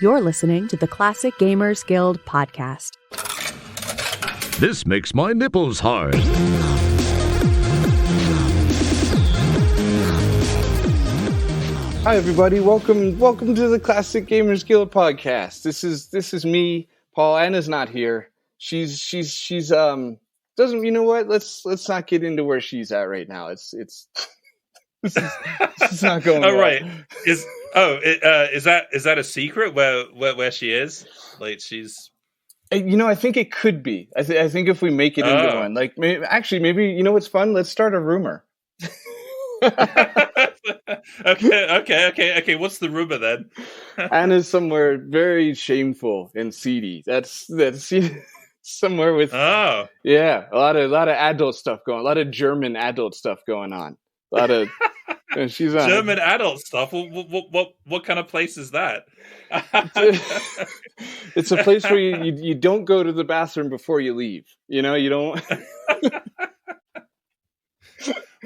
You're listening to the Classic Gamers Guild podcast. This makes my nipples hard. Hi everybody, welcome to the Classic Gamers Guild podcast. This is me. Paul. Anna's not here. She's doesn't, you know what? Let's not get into where she's at right now. It's this is not going well. Oh right. Is that a secret where she is? Like she's. I think it could be. I think if we make it into one, like maybe you know what's fun? Let's start a rumor. Okay. What's the rumor then? Anna's somewhere very shameful and seedy. That's somewhere with a lot of adult stuff going. A lot of German adult stuff going on. A lot of she's on German adult stuff. What kind of place is that? It's a place where you don't go to the bathroom before you leave. You don't.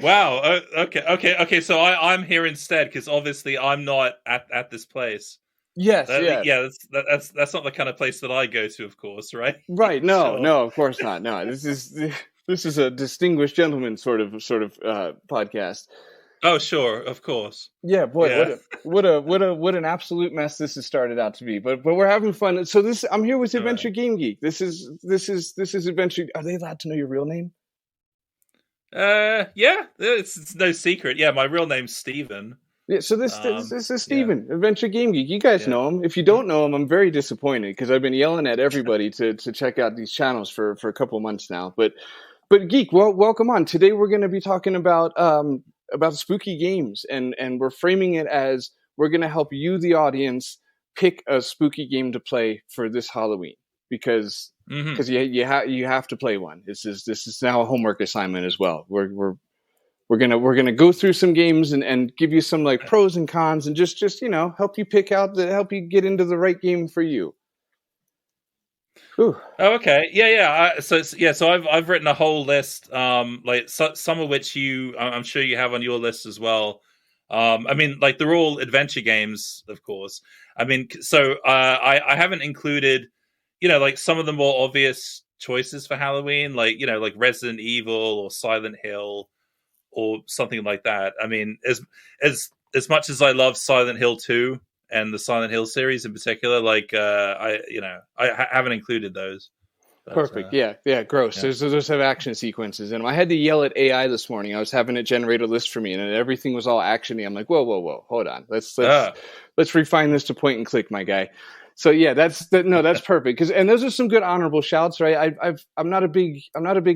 Wow. Okay. So I'm here instead because obviously I'm not at this place. Yes. That's not the kind of place that I go to, of course, right? Right. No, of course not. No, this is a distinguished gentleman sort of podcast. Oh, sure, of course. Yeah, boy, yeah. What an absolute mess this has started out to be. But we're having fun. So I'm here with Adventure Game Geek. This is Adventure. Are they allowed to know your real name? Yeah, it's no secret. Yeah, my real name's Steven. Yeah, so this is Steven, Adventure Game Geek. You guys know him. If you don't know him, I'm very disappointed because I've been yelling at everybody to check out these channels for a couple months now. But Geek, welcome on. Today we're going to be talking about spooky games, and we're framing it as we're going to help you, the audience, pick a spooky game to play for this Halloween because you have to play one. This is now a homework assignment as well. We're gonna go through some games and give you some like pros and cons and just help you help you get into the right game for you. Ooh. Oh, okay. Yeah. So I've written a whole list, some of which I'm sure you have on your list as well. I mean, like they're all adventure games, of course. I mean, so I haven't included, like some of the more obvious choices for Halloween, like Resident Evil or Silent Hill or something like that. I mean, as much as I love Silent Hill 2 and the Silent Hill series in particular, I haven't included those. But, perfect. Yeah. Gross. Yeah. Those have action sequences in them. I had to yell at AI this morning. I was having it generate a list for me, and everything was all actiony. I'm like, whoa, hold on. Let's refine this to point and click, my guy. So yeah, that's perfect. And those are some good honorable shouts, right? I'm not a big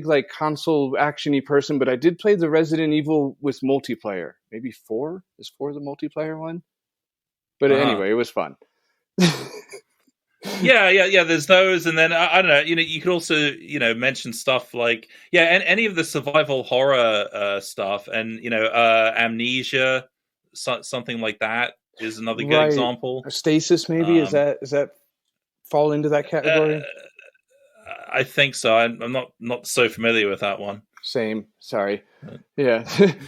like console actiony person, but I did play the Resident Evil with multiplayer. Maybe 4 is 4 the multiplayer one. But anyway, it was fun. Yeah. There's those, and then I don't know. You could also mention stuff like and any of the survival horror stuff, and Amnesia, something like that is another good example. Stasis, maybe is that fall into that category? I think so. I'm not so familiar with that one. Same. Sorry. Yeah.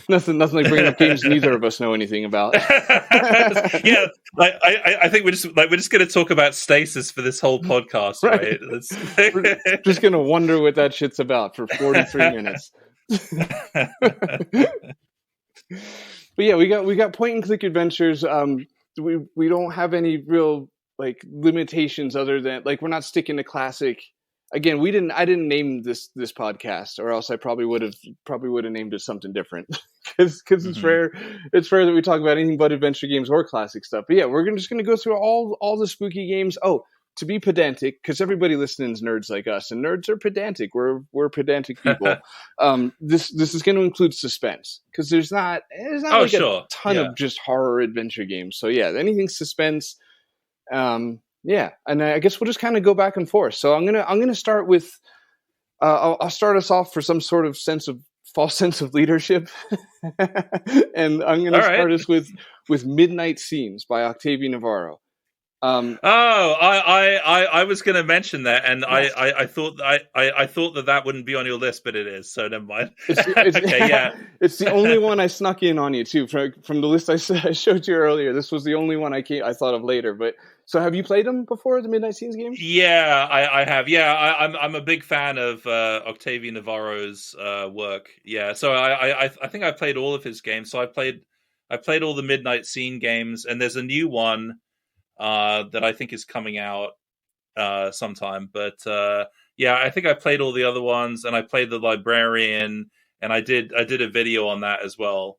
nothing like bringing up games neither of us know anything about. Yeah. I think we're just going to talk about Stasis for this whole podcast, right? We're just going to wonder what that shit's about for 43 minutes. But yeah, we got point and click adventures. We don't have any real like limitations other than like we're not sticking to classic. Again, I didn't name this podcast, or else I probably would have named it something different. Because it's rare that we talk about anything but adventure games or classic stuff. But yeah, we're just gonna go through all the spooky games. Oh, to be pedantic, because everybody listening is nerds like us, and nerds are pedantic. We're pedantic people. This is going to include suspense, because there's not a ton of just horror adventure games. So yeah, anything suspense. Yeah, and I guess we'll just kind of go back and forth. So I'm gonna start with I'll start us off for some sort of false sense of leadership, and I'm gonna start us with Midnight Scenes by Octavio Navarro. I was going to mention that, and Yes. I thought I thought that wouldn't be on your list, but it is. So never mind. It's, Okay, yeah. It's the only one I snuck in on you too from the list I showed you earlier. This was the only one I thought of later. But so, have you played them before, the Midnight Scenes games? Yeah, I have. Yeah, I'm a big fan of Octavio Navarro's work. Yeah, so I think I played all of his games. So I played all the Midnight Scene games, and there's a new one that I think is coming out sometime. But yeah, I think I played all the other ones, and I played the Librarian, and I did a video on that as well.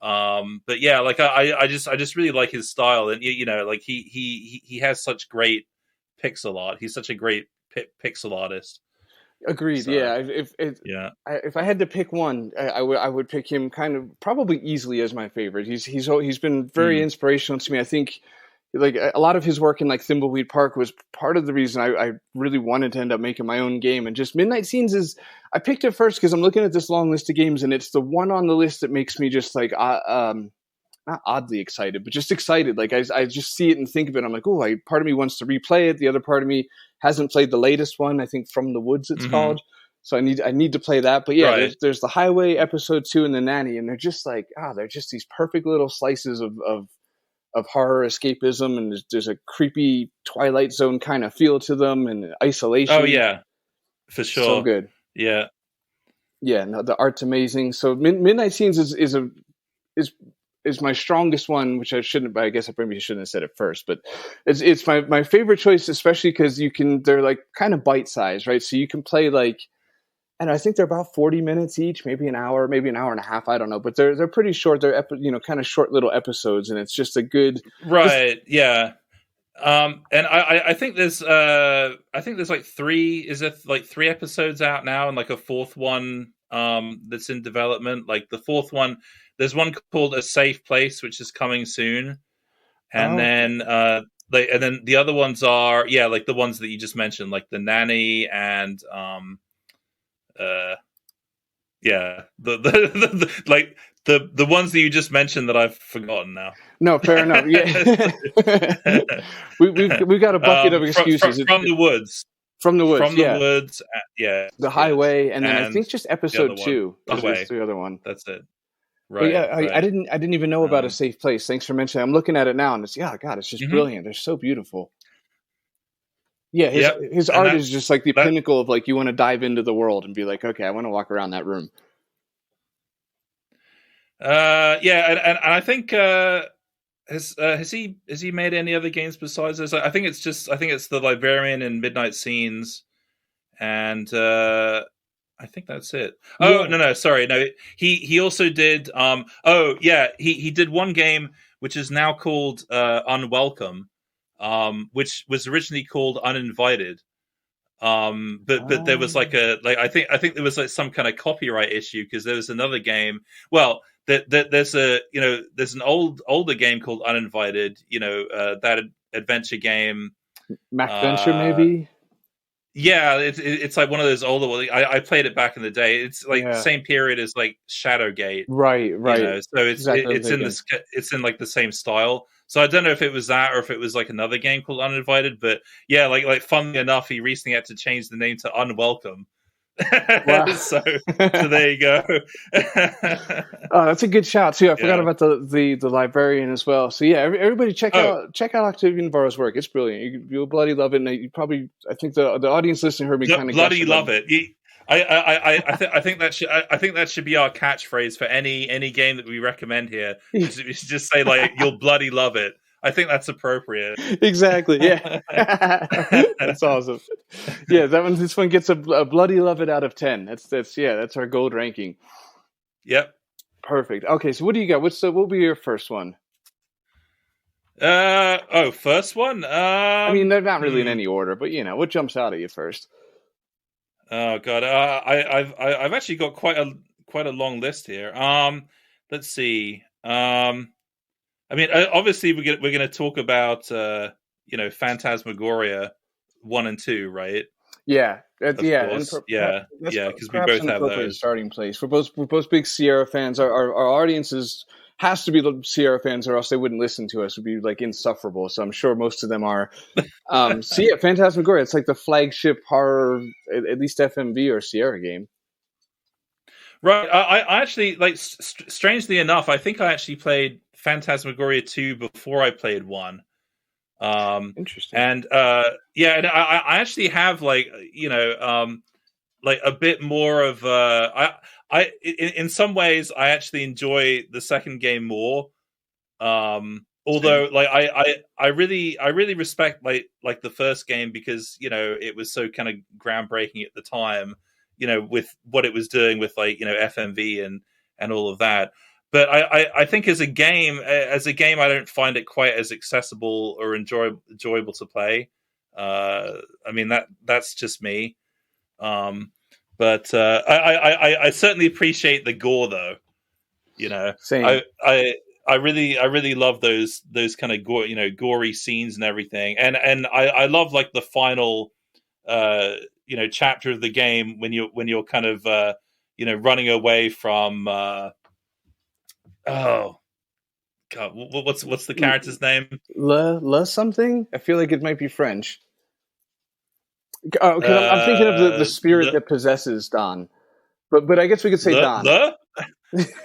But yeah, like I just really like his style, and you know, like he has such great pixel art. He's such a great pixel artist. Agreed. So, yeah. If I had to pick one, I would pick him kind of probably easily as my favorite. He's been very inspirational to me. I think like a lot of his work in like Thimbleweed Park was part of the reason I really wanted to end up making my own game. And just Midnight Scenes I picked it first because I'm looking at this long list of games, and it's the one on the list that makes me just like not oddly excited, but just excited. Like I just see it and think of it. I'm like, oh, part of me wants to replay it. The other part of me hasn't played the latest one. I think From the Woods it's called. So I need to play that. But yeah, right. there's the Highway episode 2 and the Nanny, and they're just like they're just these perfect little slices of horror escapism, and there's a creepy Twilight Zone kind of feel to them, and isolation. Oh yeah, for sure. So good. Yeah. No, the art's amazing. So Midnight Scenes is my strongest one, which I shouldn't, but I guess I probably shouldn't have said it first. But it's my favorite choice, especially because they're like kind of bite sized, right? So you can play like, and I think they're about 40 minutes each, maybe an hour and a half. I don't know, but they're pretty short. They're kind of short little episodes, and it's just a good right. Yeah. And I think there's like three episodes out now, and like a fourth one that's in development. Like the fourth one, there's one called A Safe Place, which is coming soon, and then the other ones are like the ones that you just mentioned, like the Nanny and the ones that you just mentioned that I've forgotten now. No, fair enough. Yeah, we got a bucket of excuses from the woods. From the Woods, the Woods, the Highway, and then I think just episode 2 is the other one. That's it. Right. But yeah, I didn't even know about A Safe Place. Thanks for mentioning. I'm looking at it now, and it's it's just brilliant. They're so beautiful. Yeah, his art is just like the pinnacle of like you want to dive into the world and be like, okay, I want to walk around that room. And I think has he made any other games besides this? I think it's the Librarian and Midnight Scenes, and I think that's it. Oh no, sorry, no. He also did. He did one game which is now called Unwelcome, which was originally called Uninvited. But there was like I think there was like some kind of copyright issue because there was another game. Well, there's an older game called Uninvited. That adventure game, MacVenture maybe. Yeah, it's like one of those older ones. I played it back in the day. It's like the same period as like Shadowgate. Right. So it's in like the same style. So I don't know if it was that or if it was like another game called Uninvited. But yeah, like funnily enough, he recently had to change the name to Unwelcome. Wow. so there you go. Oh, that's a good shout too. I forgot about the Librarian as well. So yeah, everybody check out Octavio Navarro's work. It's brilliant. You'll bloody love it. And I think the audience listening heard me kind of bloody love it. I think that should be our catchphrase for any game that we recommend here. We should just say like you'll bloody love it. I think that's appropriate. Exactly. Yeah, that's awesome. Yeah, this one gets a bloody love it out of 10. That's our gold ranking. Yep. Perfect. Okay, so what do you got? What will be your first one? First one. I mean, they're not really in any order, but what jumps out at you first? Oh God, I've actually got quite a long list here. Let's see. I mean, obviously we're going to talk about Phantasmagoria 1 and 2, right? Yeah, because we both have those. Starting place. We're both big Sierra fans. Our audience is has to be the Sierra fans, or else they wouldn't listen to us. Would be like insufferable. So I'm sure most of them are. So yeah, Phantasmagoria. It's like the flagship horror, at least FMV or Sierra game. Right. I actually like. Strangely enough, I think I actually played Phantasmagoria 2 before I played 1. Interesting. And yeah, and I actually have like like a bit more of in some ways I actually enjoy the second game more. Although like I really respect like the first game because it was so kind of groundbreaking at the time, with what it was doing with like FMV and all of that. But I think as a game, I don't find it quite as accessible or enjoyable to play. I mean that's just me. But I certainly appreciate the gore though. Same. I really love those kind of gory scenes and everything. And I love like the final chapter of the game when you're kind of running away from oh God, what's the character's name? La something? I feel like it might be French. Because I'm thinking of the spirit that possesses Don. But I guess we could say Don.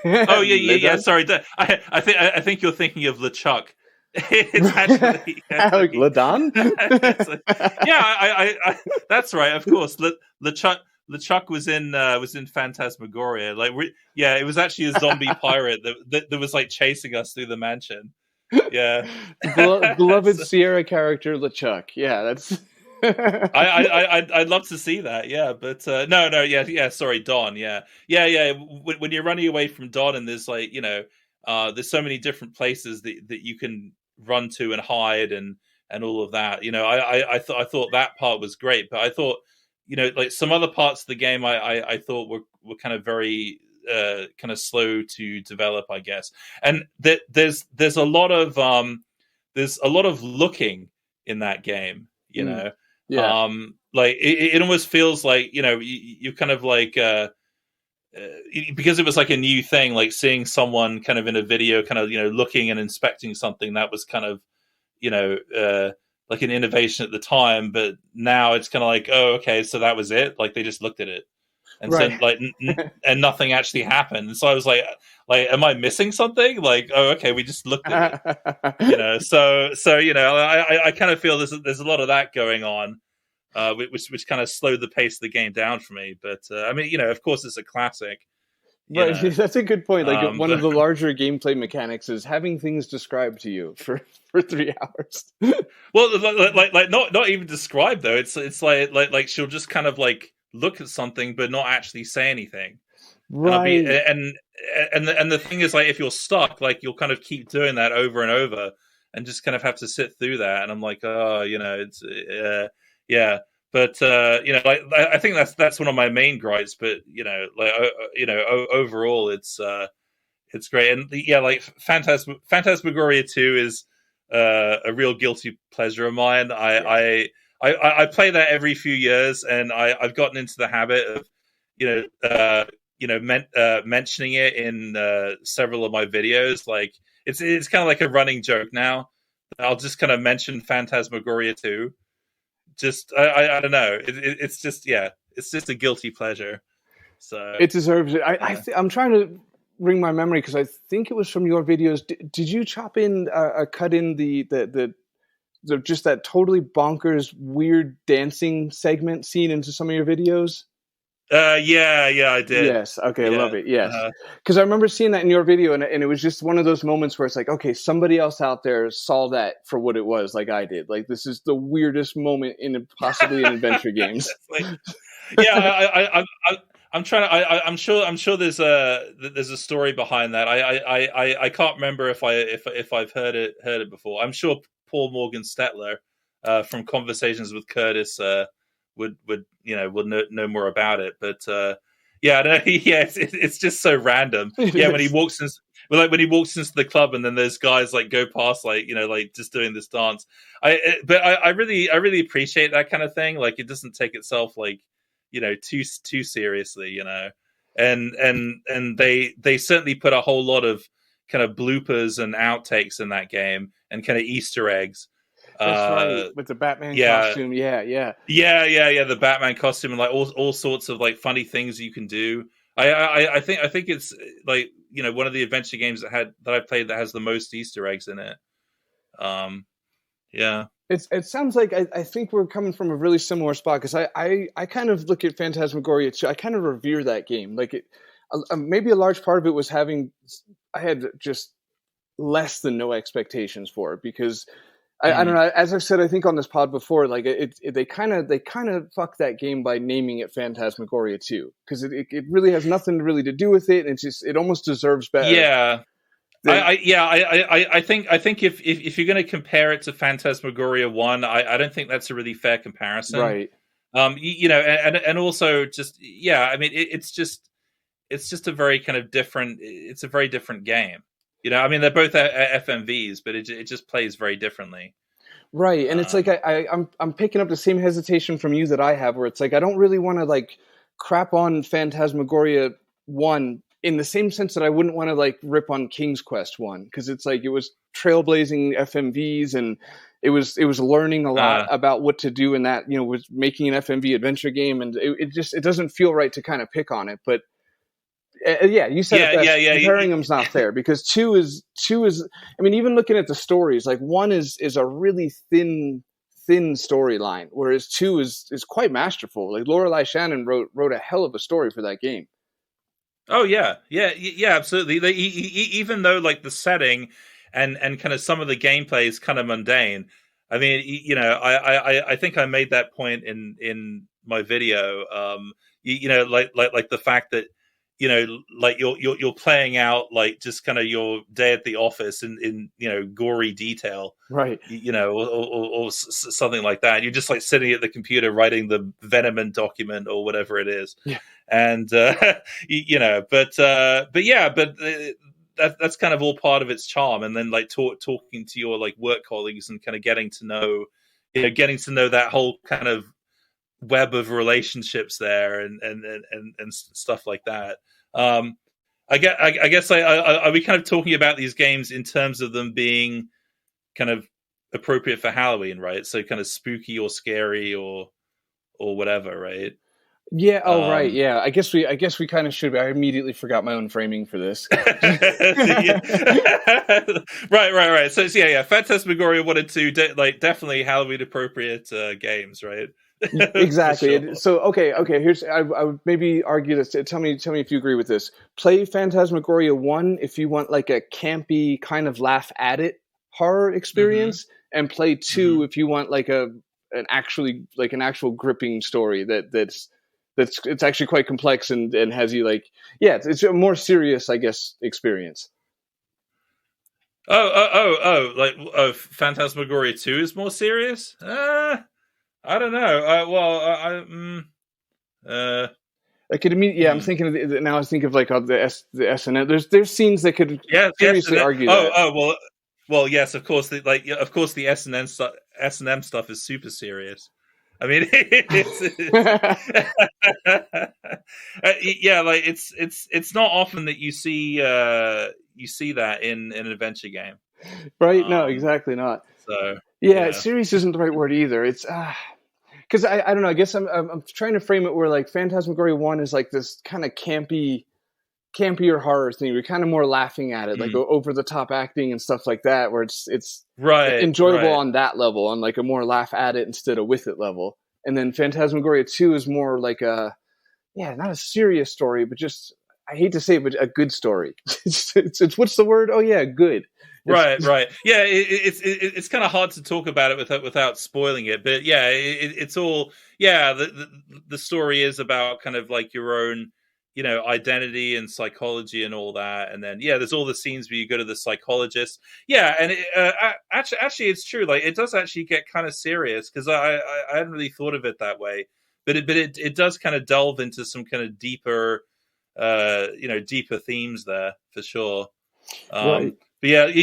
Oh yeah. Sorry, I think you're thinking of LeChuck. It's actually LeDon. Yeah, that's right. Of course, LeChuck was in Phantasmagoria. Like, it was actually a zombie pirate that was like chasing us through the mansion. Yeah, beloved Sierra character LeChuck. Yeah, that's. I'd love to see that. Yeah, but no. Yeah. Sorry, Don. Yeah. When you're running away from Don, and there's like there's so many different places that you can run to and hide and all of that. I thought that part was great, but I thought like some other parts of the game I thought were kind of very kind of slow to develop, I guess. And there's a lot of looking in that game. Yeah. Like it almost feels like you kind of like because it was like a new thing, like seeing someone kind of in a video kind of looking and inspecting something that was kind of like an innovation at the time, but now it's kind of like, oh, okay, so that was it, like they just looked at it and right. so like and nothing actually happened. And so I was like am I missing something? Like, oh, okay, we just looked at it. So I kind of feel there's a lot of that going on, which kind of slowed the pace of the game down for me. But I mean, of course, it's a classic. Right, that's a good point. Like one of the larger gameplay mechanics is having things described to you for 3 hours. Well, like not even described though. It's like she'll just kind of like look at something but not actually say anything. Right. And the thing is, like, if you're stuck, like you'll kind of keep doing that over and over and just kind of have to sit through that. And I'm like, oh, it's yeah. But like I think that's one of my main gripes. But overall, it's great. And yeah, like Phantasmagoria 2 is a real guilty pleasure of mine. I play that every few years, and I've gotten into the habit of mentioning it in several of my videos. Like it's kind of like a running joke now. I'll just kind of mention Phantasmagoria 2. Just I don't know. It's just it's just a guilty pleasure. So it deserves it. I'm trying to ring my memory because I think it was from your videos. Did you chop in cut in the just that totally bonkers weird dancing segment scene into some of your videos? Yeah, I did. Yes. Okay, I love it. Yes. Because I remember seeing that in your video, and it was just one of those moments where it's like, okay, somebody else out there saw that for what it was, like I did. Like, this is the weirdest moment possibly in adventure games. I'm trying to. I'm sure there's a story behind that. I can't remember if I've heard it before. I'm sure Paul Morgan Stetler from Conversations with Curtis would know more about it. But it's just so random. Yeah, when he walks in, when he walks into the club and then there's guys like go past like just doing this dance. I really appreciate that kind of thing. Like it doesn't take itself like too seriously, and they certainly put a whole lot of kind of bloopers and outtakes in that game and kind of Easter eggs. That's right, with the Batman costume. Yeah. The Batman costume and like all sorts of like funny things you can do. I think it's like, you know, one of the adventure games that I played that has the most Easter eggs in it. Yeah. It sounds like I think we're coming from a really similar spot, because I kind of look at Phantasmagoria too. I kind of revere that game. Like maybe a large part of it was I had just less than no expectations for it, because I don't know. As I've said, I think on this pod before, like they kind of fucked that game by naming it Phantasmagoria 2, because it really has nothing really to do with it. And it almost deserves better. Yeah. I think if you're going to compare it to Phantasmagoria 1, I don't think that's a really fair comparison. Right. You know, and also just, yeah, I mean, it's just a very kind of different. It's a very different game. You know, I mean, they're both FMVs, but it just plays very differently. Right, and it's like I'm picking up the same hesitation from you that I have, where it's like I don't really want to like crap on Phantasmagoria 1 in the same sense that I wouldn't want to like rip on King's Quest 1, because it's like it was trailblazing FMVs, and it was learning a lot about what to do in that, you know, was making an FMV adventure game, and it doesn't feel right to kind of pick on it, but. Yeah, you said it best. Comparing them's not fair, because two is. I mean, even looking at the stories, like 1 is a really thin storyline, whereas 2 is quite masterful. Like Lorelei Shannon wrote a hell of a story for that game. Oh yeah, absolutely. Even though like the setting and kind of some of the gameplay is kind of mundane. I mean, you know, I think I made that point in my video. You know, like the fact that, you know, like you're playing out like just kind of your day at the office in you know, gory detail, right? You know, or something like that. You're just like sitting at the computer writing the Venomant document or whatever it is, and you know, but that's kind of all part of its charm. And then like talking to your like work colleagues and kind of getting to know that whole kind of web of relationships there and stuff like that. I guess are we kind of talking about these games in terms of them being kind of appropriate for Halloween, right? So kind of spooky or scary or whatever, right? Yeah. Oh, right. Yeah. I guess we kind of should be. I immediately forgot my own framing for this. Right. So yeah. Phantasmagoria 1 and 2, like definitely Halloween appropriate games, right? Exactly. Sure. So okay. Here's I would maybe argue this. Tell me if you agree with this. Play Phantasmagoria 1 if you want like a campy kind of laugh at it horror experience, and play 2 if you want like an actual gripping story that's it's actually quite complex and has you like, yeah, it's a more serious, I guess, experience. Phantasmagoria 2 is more serious? I don't know. I could immediately. Yeah, I'm thinking of now. I think of like the SNM. There's scenes that could seriously argue that. Well, yes, of course. Of course, the S&M stuff is super serious. I mean, yeah, like it's not often that you see that in an adventure game, right? No, exactly not. So yeah, serious isn't the right word either. It's because I don't know. I guess I'm trying to frame it where like Phantasmagoria 1 is like this kind of campier horror thing. You're kind of more laughing at it, like over the top acting and stuff like that, where it's enjoyable on that level, on like a more laugh at it instead of with it level. And then Phantasmagoria 2 is more like not a serious story, but just, I hate to say it, but a good story. it's what's the word? Oh yeah, good. Right. Yeah, it's kind of hard to talk about it without spoiling it, but yeah, it's all the story is about kind of like your own, you know, identity and psychology and all that, and then there's all the scenes where you go to the psychologist, and actually it's true, like it does actually get kind of serious, because I hadn't really thought of it that way, but it does kind of delve into some kind of deeper themes there for sure. Right. But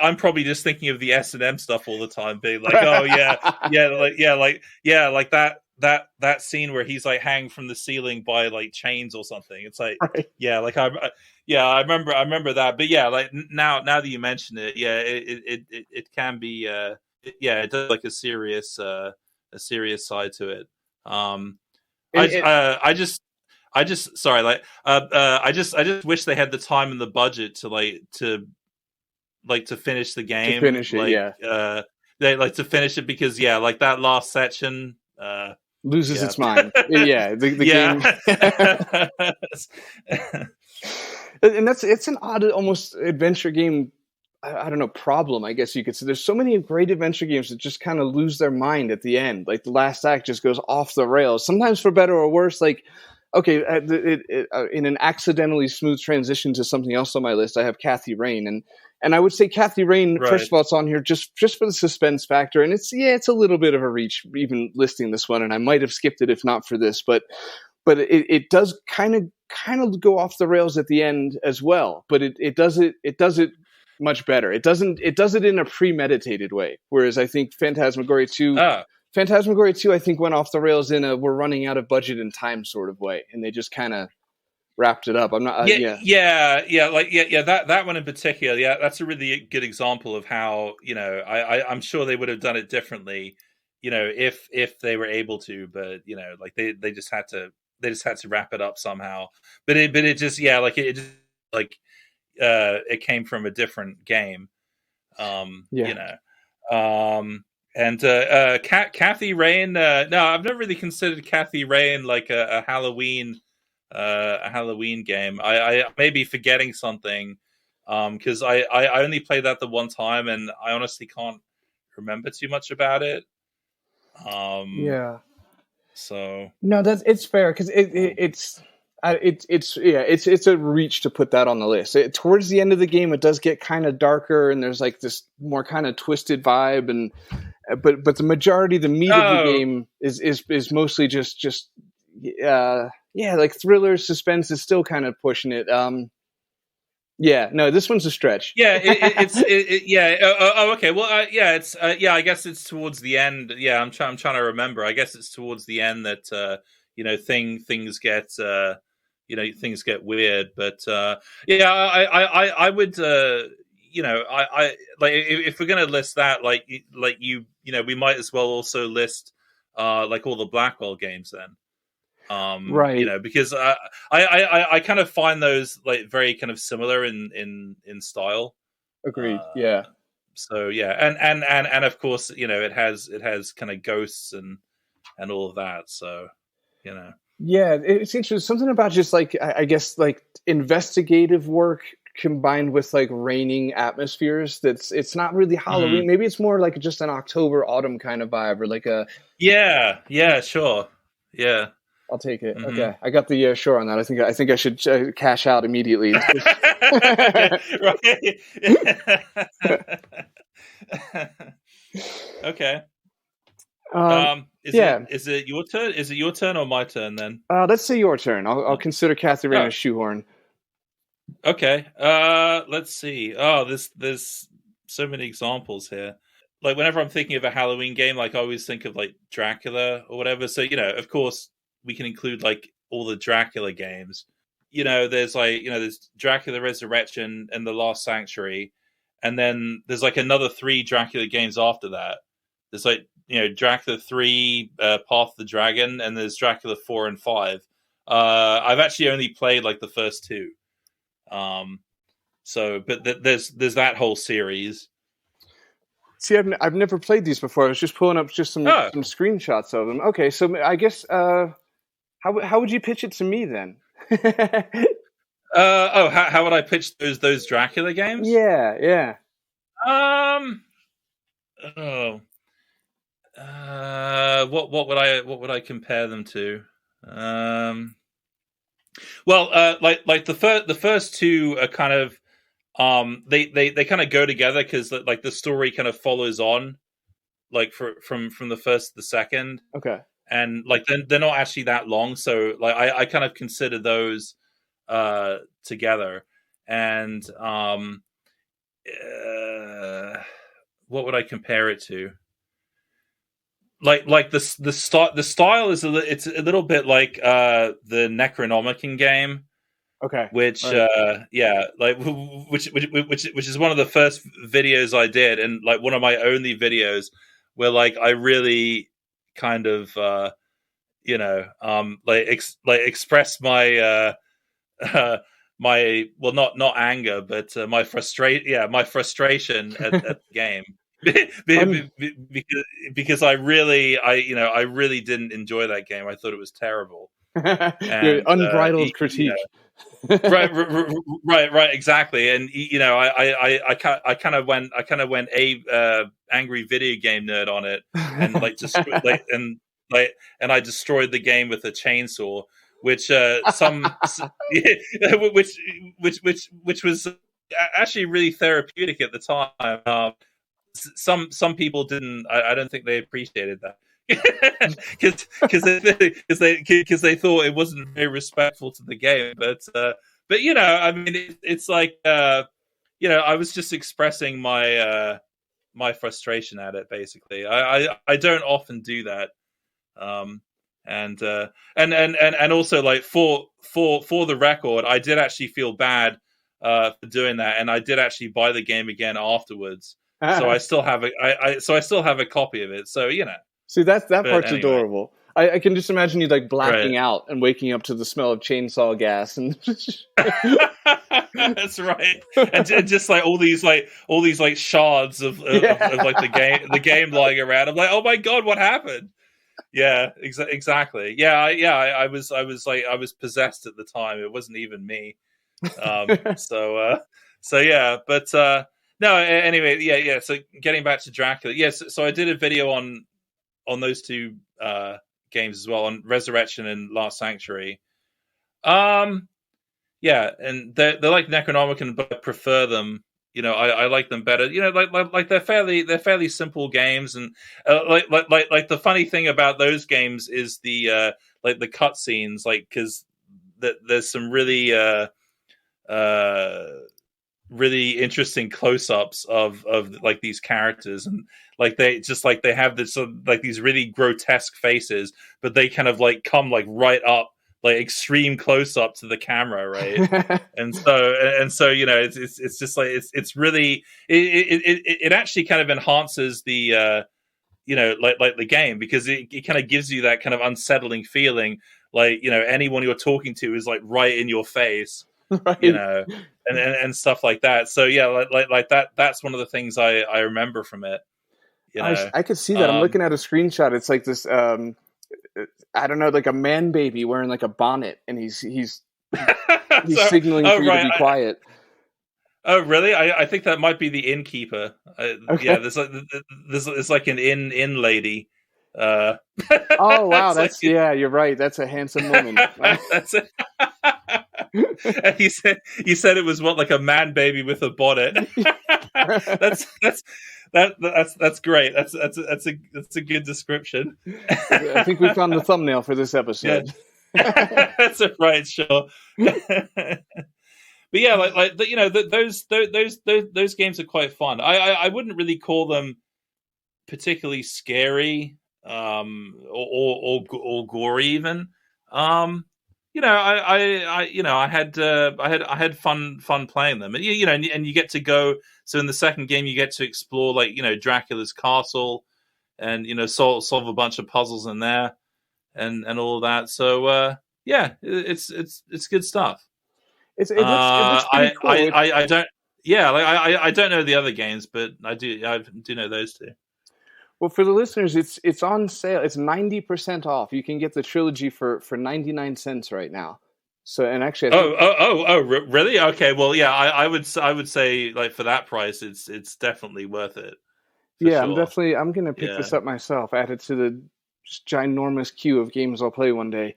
I'm probably just thinking of the S&M stuff all the time, being like, oh like that that scene where he's like hanging from the ceiling by like chains or something. It's like, Right. yeah, like I remember that. But yeah, like now that you mention it, yeah, it can be, yeah, it does like a serious side to it. I just sorry, like I just wish they had the time and the budget to finish the game, To finish it, like, yeah. They like to finish it because like that last section loses yeah. its mind. Yeah, the game. And it's an odd, almost adventure game. I don't know, problem, I guess you could say. There's so many great adventure games that just kind of lose their mind at the end. Like the last act just goes off the rails, sometimes for better or worse. Like, okay, in an accidentally smooth transition to something else on my list, I have Kathy Rain, and I would say Kathy Rain. Right. First of all, it's on here just for the suspense factor, and it's a little bit of a reach even listing this one, and I might have skipped it if not for this, but it does kind of go off the rails at the end as well. But it does it much better. It does it in a premeditated way. Whereas I think Phantasmagoria 2, I think went off the rails in a we're running out of budget and time sort of way, and they just kind of wrapped it up. I'm not. That one in particular. Yeah, that's a really good example of how I'm sure they would have done it differently, if they were able to, but like they just had to wrap it up somehow. But it just it came from a different game. And Kathy Rain. No, I've never really considered Kathy Rain like a Halloween game. I may be forgetting something because I only played that the one time, and I honestly can't remember too much about it. So no, it's fair because it's a reach to put that on the list. Towards the end of the game, it does get kind of darker, and there's like this more kind of twisted vibe, and but the majority, the meat of the game is mostly just like thriller suspense is still kind of pushing it. This one's a stretch. Yeah, okay. Well, I guess it's towards the end. Yeah, I'm trying to remember. I guess it's towards the end that things get things get weird. But I would I like if we're gonna list that we might as well also list like all the Blackwell games then. Right. Because I kind of find those like very kind of similar in style. Agreed. Yeah. So yeah, and of course, it has kind of ghosts and all of that. So yeah, it's interesting. Something about just like I guess like investigative work combined with like raining atmospheres. It's not really Halloween. Mm-hmm. Maybe it's more like just an October autumn kind of vibe, or like a sure, yeah. I'll take it. Mm-hmm. Okay, I got the sure on that. I think I should cash out immediately. Okay. Is it your turn? Is it your turn or my turn then? Let's say your turn. I'll consider Kathy Rain a shoehorn. Okay. Let's see. Oh, there's so many examples here. Like whenever I'm thinking of a Halloween game, like I always think of like Dracula or whatever. So of course, we can include like all the Dracula games. There's like there's Dracula Resurrection and The Last Sanctuary, and then there's like another 3 Dracula games after that. There's like Dracula 3, Path of the Dragon, and there's Dracula 4 and 5. I've actually only played like the first 2. But there's that whole series. See, I've never played these before. I was just pulling up some screenshots of them. Okay, so I guess how would you pitch it to me then? How would I pitch those Dracula games? Yeah. What would I compare them to? Like the first 2 are kind of they kind of go together because like the story kind of follows on like from the first to the second. Okay. And like they're not actually that long, so like I kind of consider those together. And what would I compare it to? like the style is it's a little bit like the Necronomicon game. Okay. Which right. like which is one of the first videos I did, and like one of my only videos where like I really kind of express my my not anger, but my frustration at the game. because I really didn't enjoy that game. I thought it was terrible. Your unbridled critique. right, exactly. And I kind of went angry video game nerd on it, and like just and I destroyed the game with a chainsaw, which which was actually really therapeutic at the time. Some people didn't. I don't think they appreciated that. because they thought it wasn't very respectful to the game, but I mean it's like I was just expressing my my frustration at it. Basically, I don't often do that, and also like for the record, I did actually feel bad for doing that, and I did actually buy the game again afterwards. So I still have I still have a copy of it. So See, that part's anyway. Adorable. I can just imagine you like blacking out and waking up to the smell of chainsaw gas and that's right. And just like all these shards of like the game lying around. I'm like, oh my god, what happened? Yeah, exactly. Yeah, I was possessed at the time. It wasn't even me. So yeah, but no. Anyway, yeah. So getting back to Dracula, yes. So I did a video on those two games as well, on Resurrection and Last Sanctuary. Yeah, and they're like Necronomicon, but I prefer them. I like them better. Like they're fairly simple games, and like the funny thing about those games is the like the cutscenes, like because there's some really really interesting close-ups of like these characters, and like they have this like these really grotesque faces, but they kind of like come like right up, like extreme close-up to the camera, right? and so it's just like it's really it actually kind of enhances the like the game, because it kind of gives you that kind of unsettling feeling, like anyone you're talking to is like right in your face, right. And stuff like that. So yeah, like that's one of the things I remember from it. I could see that. I'm looking at a screenshot. It's like this I don't know, like a man baby wearing like a bonnet, and he's signaling for you to be quiet. Oh really? I think that might be the innkeeper. Okay. Yeah, there's like an inn lady. Oh wow, that's like, yeah, you're right. That's a handsome woman. That's it. And you said it was like a man baby with a bonnet. that's great. That's a good description. I think we found the thumbnail for this episode. Yeah. That's right, sure. But yeah, like those games are quite fun. I wouldn't really call them particularly scary, or gory even. I had fun playing them, and and you get to go. So in the second game, you get to explore like Dracula's castle, and solve a bunch of puzzles in there, and all of that. So yeah, it's good stuff. It looks pretty cool. I don't. Yeah, like I don't know the other games, but I do know those two. Well, for the listeners, it's on sale. It's 90% off. You can get the trilogy for 99 cents right now. So, and actually, really? Okay. Well, yeah, I would say like for that price, it's definitely worth it. Yeah, sure. I'm gonna pick this up myself. Add it to the ginormous queue of games I'll play one day.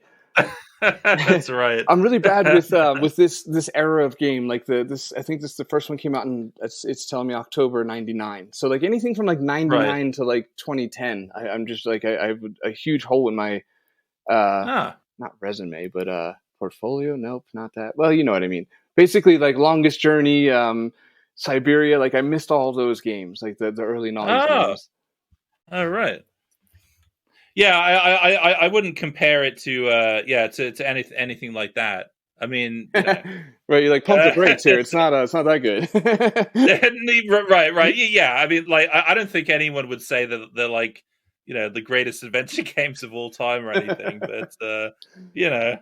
That's right. I'm really bad with this era of game. Like this, I think the first one came out in it's telling me October '99. So like anything from like '99 to like 2010, I'm just like I have a huge hole in my not resume, but portfolio. Nope, not that. Well, you know what I mean. Basically, like Longest Journey, Siberia. Like I missed all those games, like the early knowledge games. All right. Yeah, I wouldn't compare it to to anything like that. I mean, you know, right? You like pump the brakes here. It's not that good. right. Yeah, I mean, like, I don't think anyone would say that they're like, you know, the greatest adventure games of all time or anything. But you know,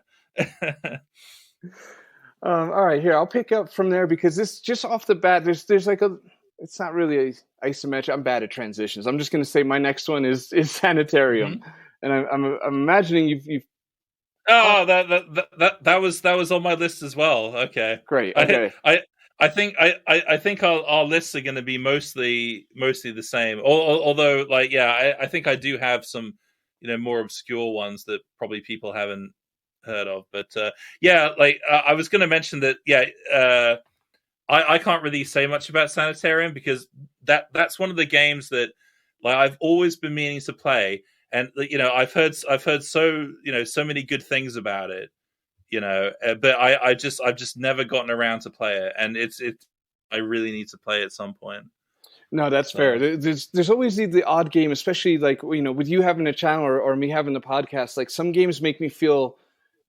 All right, here I'll pick up from there because this just off the bat, there's like a. It's not really a isometric. I'm bad at transitions. I'm just going to say my next one is Sanitarium, and I'm imagining you've. Oh, that was on my list as well. Okay, great. Okay, I think our lists are going to be mostly the same. Although, like, yeah, I think I do have some, you know, more obscure ones that probably people haven't heard of. But yeah, like I was going to mention that. Yeah, I can't really say much about Sanitarium because that's one of the games that, like, I've always been meaning to play. And, you know, I've heard so, you know, so many good things about it, you know, but I've just never gotten around to play it, and I really need to play it at some point. No, that's fair. There's always the odd game, especially like, you know, with you having a channel or me having the podcast. Like, some games make me feel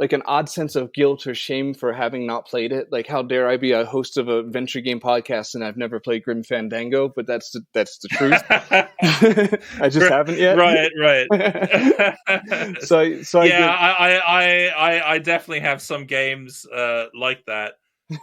like an odd sense of guilt or shame for having not played it. Like, how dare I be a host of a adventure game podcast and I've never played Grim Fandango? But that's the truth. I just haven't yet. Right. so yeah, I definitely have some games like that.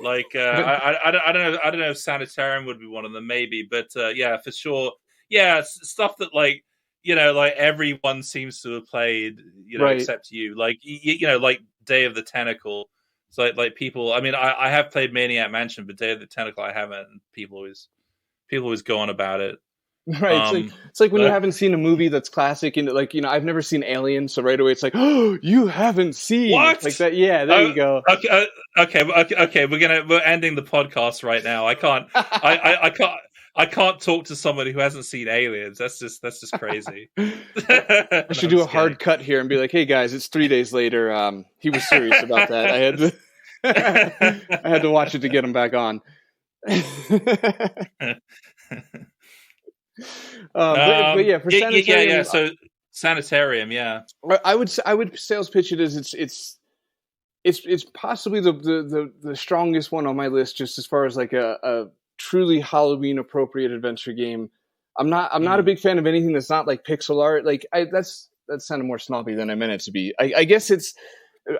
Like I don't know if Sanitarium would be one of them, maybe, but yeah, for sure. Yeah, stuff that, like, you know, like everyone seems to have played, you know, except you. Like, you know, like Day of the Tentacle. It's like people. I mean, I have played Maniac Mansion, but Day of the Tentacle I haven't. And people always go on about it. Right. It's like when you haven't seen a movie that's classic, and, like, you know, I've never seen Alien, so right away it's like, oh, you haven't seen what? Like that. Yeah, there you go. Okay. We're ending the podcast right now. I can't. I can't talk to someone who hasn't seen Aliens. That's just crazy. I should do a hard cut here and be like, "Hey guys, it's 3 days later. He was serious about that. I had to watch it to get him back on." But yeah, for Sanitarium, yeah. So Sanitarium, yeah. I would sales pitch it as it's possibly the strongest one on my list, just as far as like a truly Halloween appropriate adventure game. I'm not a big fan of anything that's not like pixel art. Like, that sounded more snobby than I meant it to be. I guess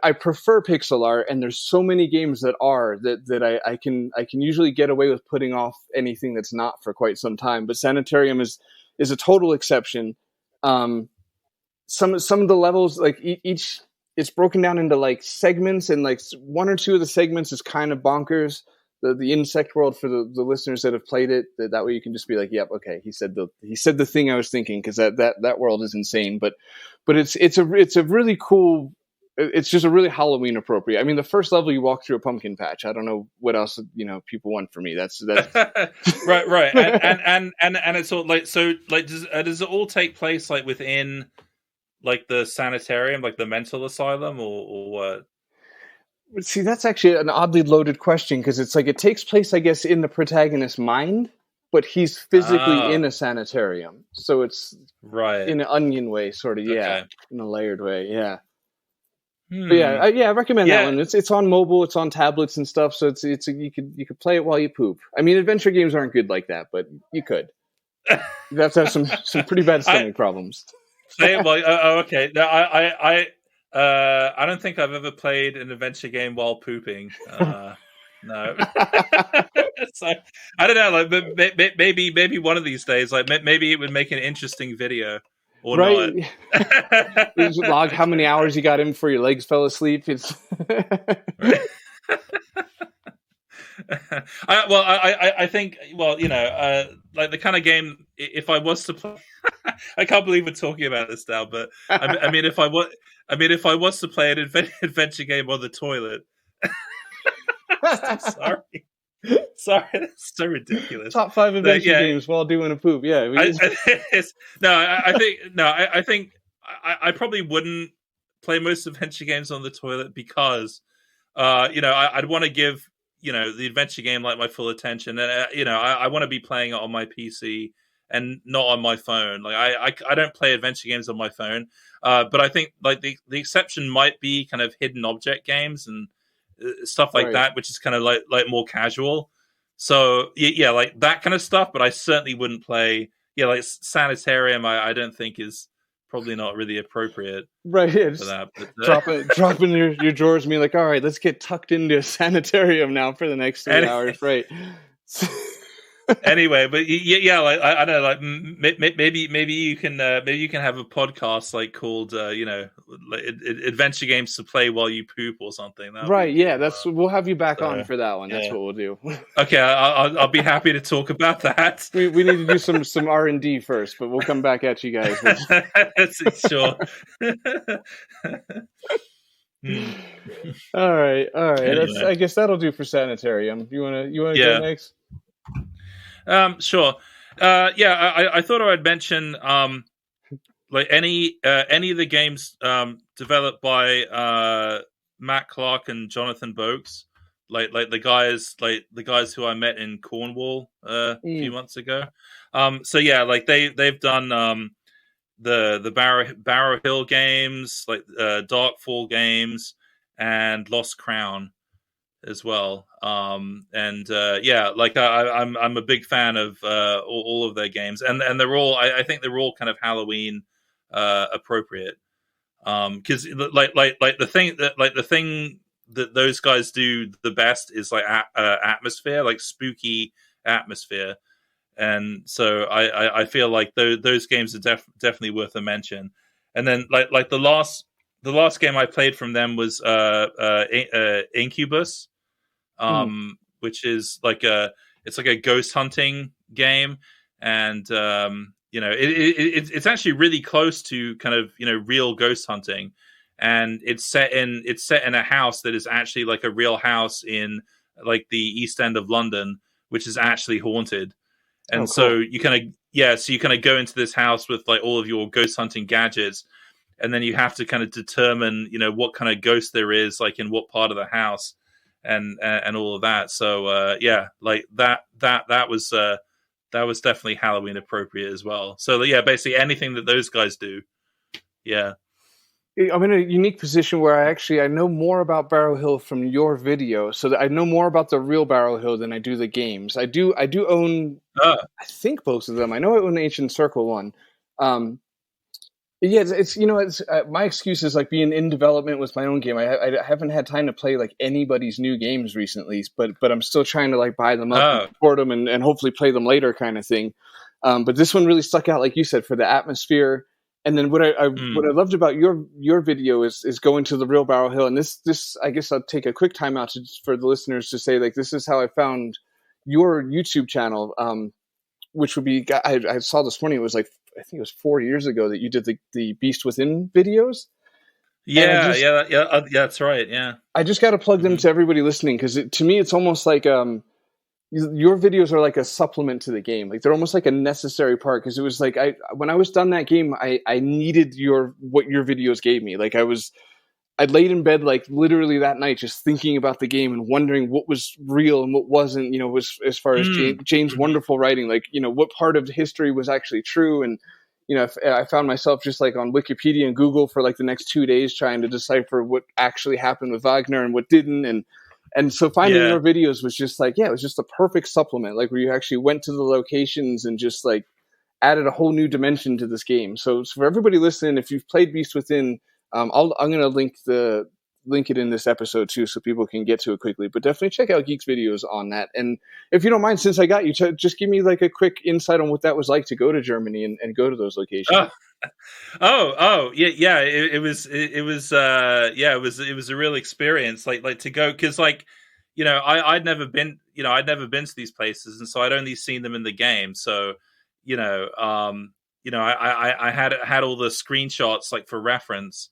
I prefer pixel art, and there's so many games that are that I can usually get away with putting off anything that's not for quite some time. But Sanitarium is a total exception. Some of the levels, like each, it's broken down into like segments, and like one or two of the segments is kind of bonkers. The insect world, for the listeners that have played it, that way you can just be like, yep, okay, he said the thing I was thinking, because that world is insane. But it's a really cool. It's just a really Halloween appropriate. I mean, the first level you walk through a pumpkin patch. I don't know what else, you know, people want from me. That's right. And it's all like, so like, does it all take place like within like the sanitarium, like the mental asylum, or what? See, that's actually an oddly loaded question, because it's like it takes place, I guess, in the protagonist's mind, but he's physically in a sanitarium. So it's right in an onion way, sort of, yeah, okay. in a layered way, yeah. But yeah, I recommend that one. It's on mobile, it's on tablets and stuff, so it's you could play it while you poop. I mean, adventure games aren't good like that, but you could. You have to have some pretty bad stomach problems. Okay. No, I don't think I've ever played an adventure game while pooping. No. So, I don't know. Like, maybe one of these days, like maybe it would make an interesting video. Or right. Not. You just log how many hours you got in before your legs fell asleep. It's I think, well, you know, like the kind of game, if I was to play, I can't believe we're talking about this now, but I mean, if I was to play an adventure game on the toilet, sorry, that's so ridiculous. Top 5 adventure games while doing a poop. Yeah, I think I probably wouldn't play most adventure games on the toilet, because, you know, I'd want to give, you know, the adventure game like my full attention, and you know, I want to be playing it on my PC and not on my phone. Like I don't play adventure games on my phone, but I think like the exception might be kind of hidden object games and stuff like that, which is kind of like more casual. So yeah, like that kind of stuff. But I certainly wouldn't play. Yeah, like Sanitarium. I don't think is probably not really appropriate. Right, yeah, for that. But, drop in your drawers and be like, all right, let's get tucked into a sanitarium now for the next 3 hours, right? Anyway, but yeah, like I don't know, like maybe you can have a podcast like called like adventure games to play while you poop or something. Right? Yeah, we'll have you back on for that one. That's what we'll do. Okay, I'll be happy to talk about that. We need to do some R&D first, but we'll come back at you guys. Sure. All right. Anyway. I guess that'll do for Sanitarium. You wanna go next? Sure. I thought I would mention like any of the games developed by Matt Clark and Jonathan Boakes, like the guys who I met in Cornwall a few months ago. So yeah, like they've done the Barrow Hill games, like Darkfall games, and Lost Crown as well. Like I'm a big fan of all of their games, and they're all I think they're all kind of Halloween appropriate. Because the thing that those guys do the best is like atmosphere, like spooky atmosphere, and so I feel like those games are definitely worth a mention. And then like the last game I played from them was Incubus. Which is like it's like a ghost hunting game, and it's actually really close to kind of real ghost hunting, and it's set in a house that is actually like a real house in like the East End of London, which is actually haunted. And so you kind of go into this house with like all of your ghost hunting gadgets, and then you have to kind of determine what kind of ghost there is like in what part of the house. And all of that, so like that was definitely Halloween appropriate as well. So yeah, basically anything that those guys do, yeah. I'm in a unique position where I know more about Barrow Hill from your video, so that I know more about the real Barrow Hill than I do the games. I do own, I think both of them. I know I own Ancient Circle one. Yeah, it's my excuse is like being in development with my own game. I haven't had time to play like anybody's new games recently, but I'm still trying to like buy them up, and support them, and hopefully play them later, kind of thing. But this one really stuck out, like you said, for the atmosphere. And then what I loved about your video is going to the real Barrow Hill. And this I guess I'll take a quick time out for the listeners to say like this is how I found your YouTube channel, which would be I saw this morning. It was like I think it was 4 years ago that you did the Beast Within videos. Yeah, that's right. Yeah, I just got to plug them to everybody listening because to me it's almost like your videos are like a supplement to the game. Like they're almost like a necessary part because it was like when I was done that game, I needed what your videos gave me. Like I'd laid in bed like literally that night just thinking about the game and wondering what was real and what wasn't, as far as Jane's wonderful writing, like, what part of history was actually true. And, I found myself just like on Wikipedia and Google for like the next 2 days trying to decipher what actually happened with Wagner and what didn't. And so finding your videos was just like, it was just a perfect supplement, like where you actually went to the locations and just like added a whole new dimension to this game. So for everybody listening, if you've played Beast Within, I'm going to link it in this episode too, so people can get to it quickly. But definitely check out Geek's videos on that. And if you don't mind, since I got you, just give me like a quick insight on what that was like to go to Germany and go to those locations. Yeah. It was a real experience. Like to go because I'd never been to these places, and so I'd only seen them in the game. So I had all the screenshots like for reference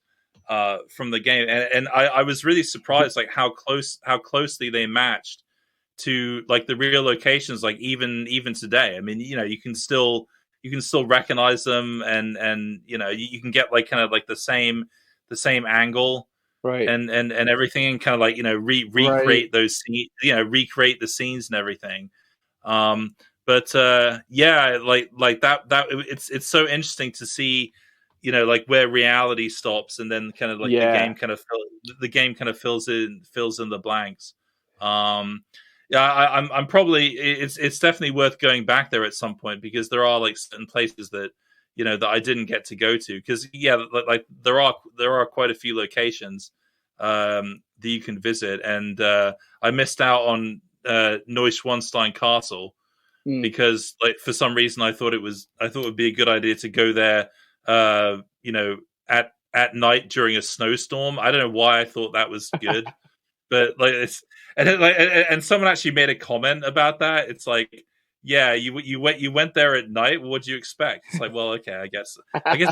from the game, and I was really surprised like how closely they matched to like the real locations, like even today. I mean, you can still recognize them, and you can get like kind of like the same angle, right, and everything, and kind of like recreate those recreate the scenes and everything. But yeah, like that it's so interesting to see, like where reality stops, and then kind of like the game kind of fills in the blanks. Yeah, I'm probably it's definitely worth going back there at some point, because there are like certain places that that I didn't get to go to, because like there are quite a few locations that you can visit, and I missed out on Neuschwanstein Castle because like for some reason I thought it would be a good idea to go there at night during a snowstorm. I don't know why I thought that was good. But like and someone actually made a comment about that. It's like, yeah, you went there at night. What do you expect? It's like, well, okay, I guess.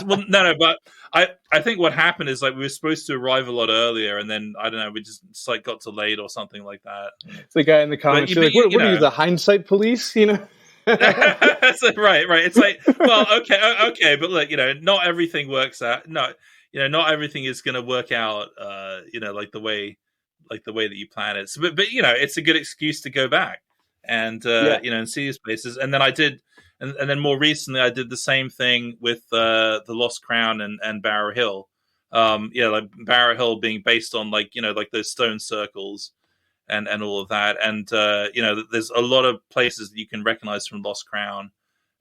Well, no, but I think what happened is like we were supposed to arrive a lot earlier, and then I don't know, we just like got delayed or something like that. It's the guy in the comments. Like, what are you, the hindsight police? Right. It's like, well, okay, but look, not everything works out. No, not everything is going to work out. Like the way that you plan it. So, but it's a good excuse to go back and and see these places. And then I did, and then more recently I did the same thing with the Lost Crown and Barrow Hill. Like Barrow Hill being based on like those stone circles and all of that. And there's a lot of places that you can recognize from Lost Crown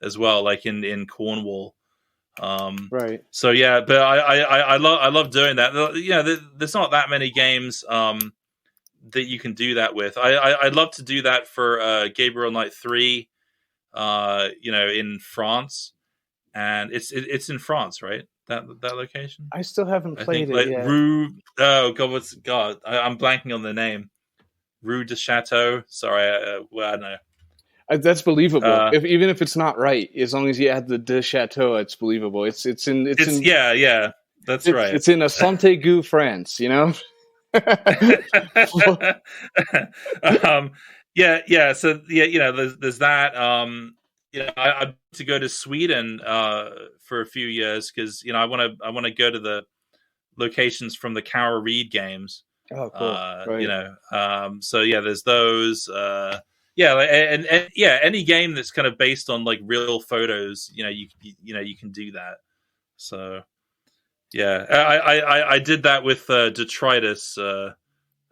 as well, like in Cornwall. Right. So yeah, but I love doing that. There's not that many games that you can do that with. I'd love to do that for Gabriel Knight 3, in France, and it's in France, right? That location. I still haven't played it yet. Oh God, I'm blanking on the name. Rue de Chateau. Sorry, I don't know. That's believable. Even if it's not right, as long as you add the de Chateau, it's believable. It's in yeah. That's right. It's in Asante-Gu, France. Yeah. So there's that. I to go to Sweden for a few years because I want to go to the locations from the Cara Reed games. Oh, cool. Right. So yeah, there's those. And any game that's kind of based on like real photos, you can do that. So. Yeah, I did that with detritus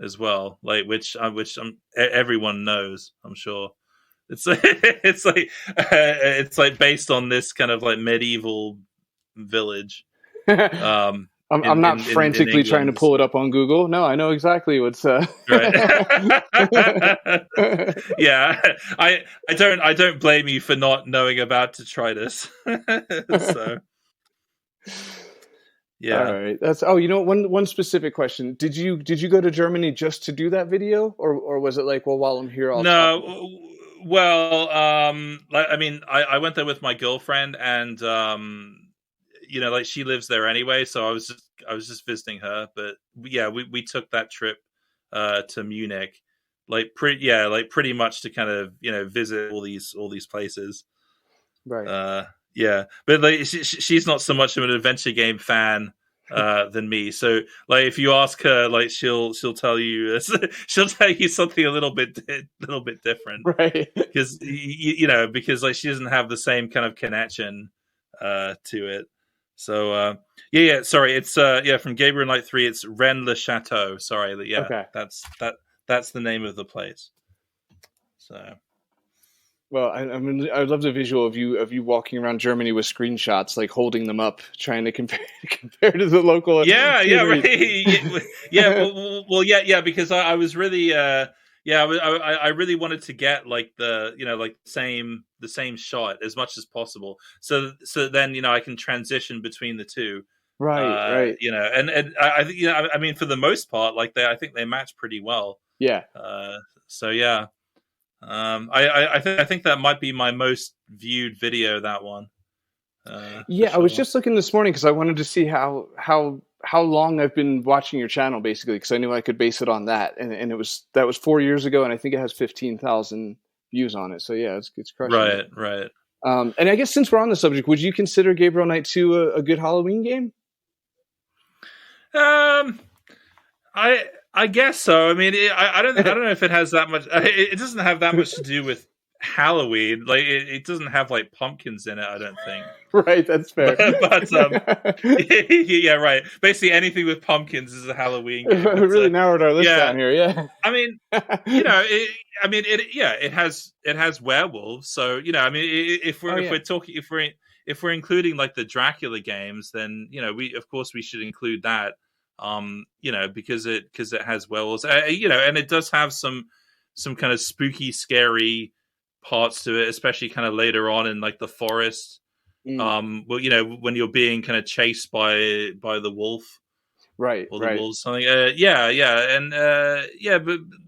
as well, like which everyone knows, I'm sure. It's it's like based on this kind of like medieval village. I'm not frantically trying to pull it up on Google. No, I know exactly what's. Right. Yeah, I don't blame you for not knowing about detritus. So. Yeah. All right. That's one specific question. Did you go to Germany just to do that video, or was it like, well, while I'm here, I went there with my girlfriend, and like she lives there anyway, so I was just visiting her. But yeah, we took that trip to Munich, pretty much to kind of visit all these places. Right. Yeah, but like she's not so much of an adventure game fan than me. So like if you ask her, like she'll tell you something a little bit different, right? Because because like she doesn't have the same kind of connection to it. So sorry, it's from Gabriel Knight 3. It's Rennes-le-Château. Sorry, okay. That's the name of the place. So. Well, I love the visual of you walking around Germany with screenshots, like holding them up, trying to compare to the local. Yeah, right. Because I was really, I really wanted to get like the same shot as much as possible. So then I can transition between the two. Right. And I think I mean for the most part, like I think they match pretty well. Yeah. So yeah. I think that might be my most viewed video. That one. I was just looking this morning because I wanted to see how long I've been watching your channel, basically, because I knew I could base it on that, and that was 4 years ago, and I think it has 15,000 views on it. So yeah, it's crushing. Right. And I guess since we're on the subject, would you consider Gabriel Knight 2 a good Halloween game? I guess so. I mean, I don't know if it has that much. It doesn't have that much to do with Halloween. Like it doesn't have like pumpkins in it, I don't think. Right, that's fair. But yeah, right. Basically, anything with pumpkins is a Halloween game. We really narrowed our list down here. Yeah, I mean, it has werewolves. So I mean, if we're including like the Dracula games, then we should include that. Because it has werewolves. And it does have some kind of spooky, scary parts to it, especially kind of later on in like the forest. When you're being kind of chased by the wolf, right, or the wolves, something. But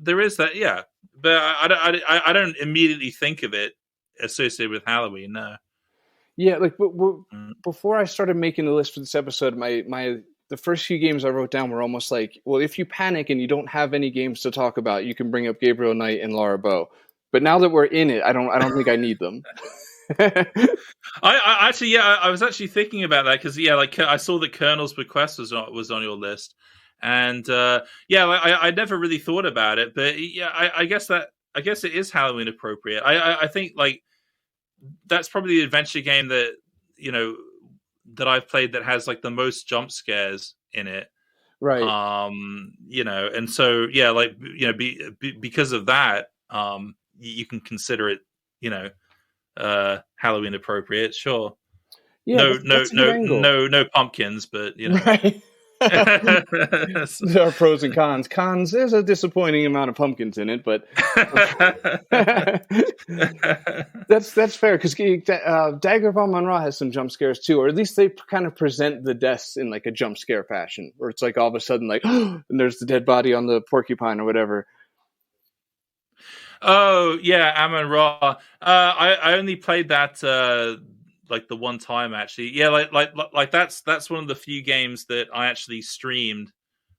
there is that, But I don't immediately think of it associated with Halloween. No. Yeah, like before I started making the list for this episode, the first few games I wrote down were almost like, well, if you panic and you don't have any games to talk about, you can bring up Gabriel Knight and Laura Bow. But now that we're in it, I don't think I need them. I was actually thinking about that because I saw that Colonel's Bequest was on your list, and I never really thought about it, but I guess it is Halloween appropriate. I think like that's probably the adventure game that that I've played that has like the most jump scares in it, right? And so because of that, you can consider it Halloween appropriate, sure. Yeah, no pumpkins, but right. There are pros and cons. Cons, there's a disappointing amount of pumpkins in it, but that's fair because Dagger von Monra has some jump scares too, or at least they kind of present the deaths in like a jump scare fashion, where it's like all of a sudden like, and there's the dead body on the porcupine or whatever. Oh yeah, Amon Ra. I only played that like the one time actually. Yeah, like that's one of the few games that I actually streamed.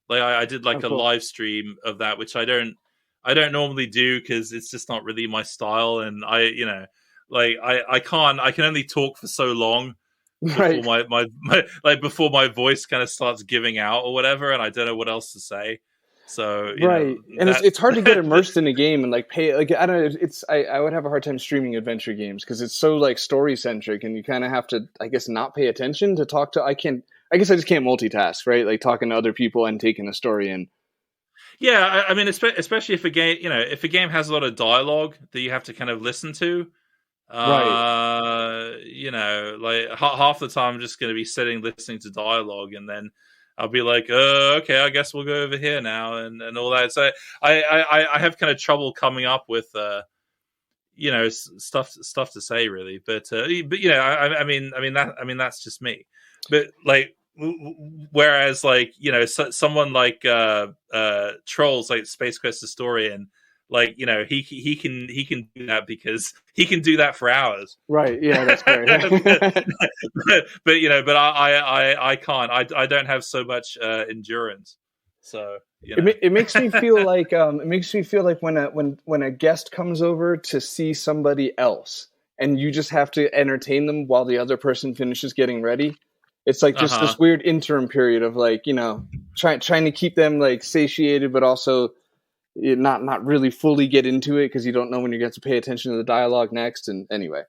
Like I did like a live stream of that, which I don't normally do because it's just not really my style, and I can only talk for so long before before my voice kind of starts giving out or whatever, and I don't know what else to say. So it's hard to get immersed in a game and like pay like I don't know. I would have a hard time streaming adventure games because it's so like story centric, and you kind of have to not pay attention to talk to. I guess I just can't multitask, right? Like talking to other people and taking a story in. Yeah, I mean, especially if a game has a lot of dialogue that you have to kind of listen to. Right. Like half the time I'm just going to be sitting listening to dialogue, and then I'll be like, okay, I guess we'll go over here now, and all that. So I have kind of trouble coming up with stuff to say really, but I mean that's just me. But like whereas like someone like Trolls, like Space Quest Historian, like he can do that because he can do that for hours. Right. Yeah, that's fair. but I can't. I don't have so much endurance. So it makes me feel like when a guest comes over to see somebody else, and you just have to entertain them while the other person finishes getting ready. It's like just this weird interim period of like trying to keep them like satiated, but also not really fully get into it because you don't know when you get to pay attention to the dialogue next. And anyway,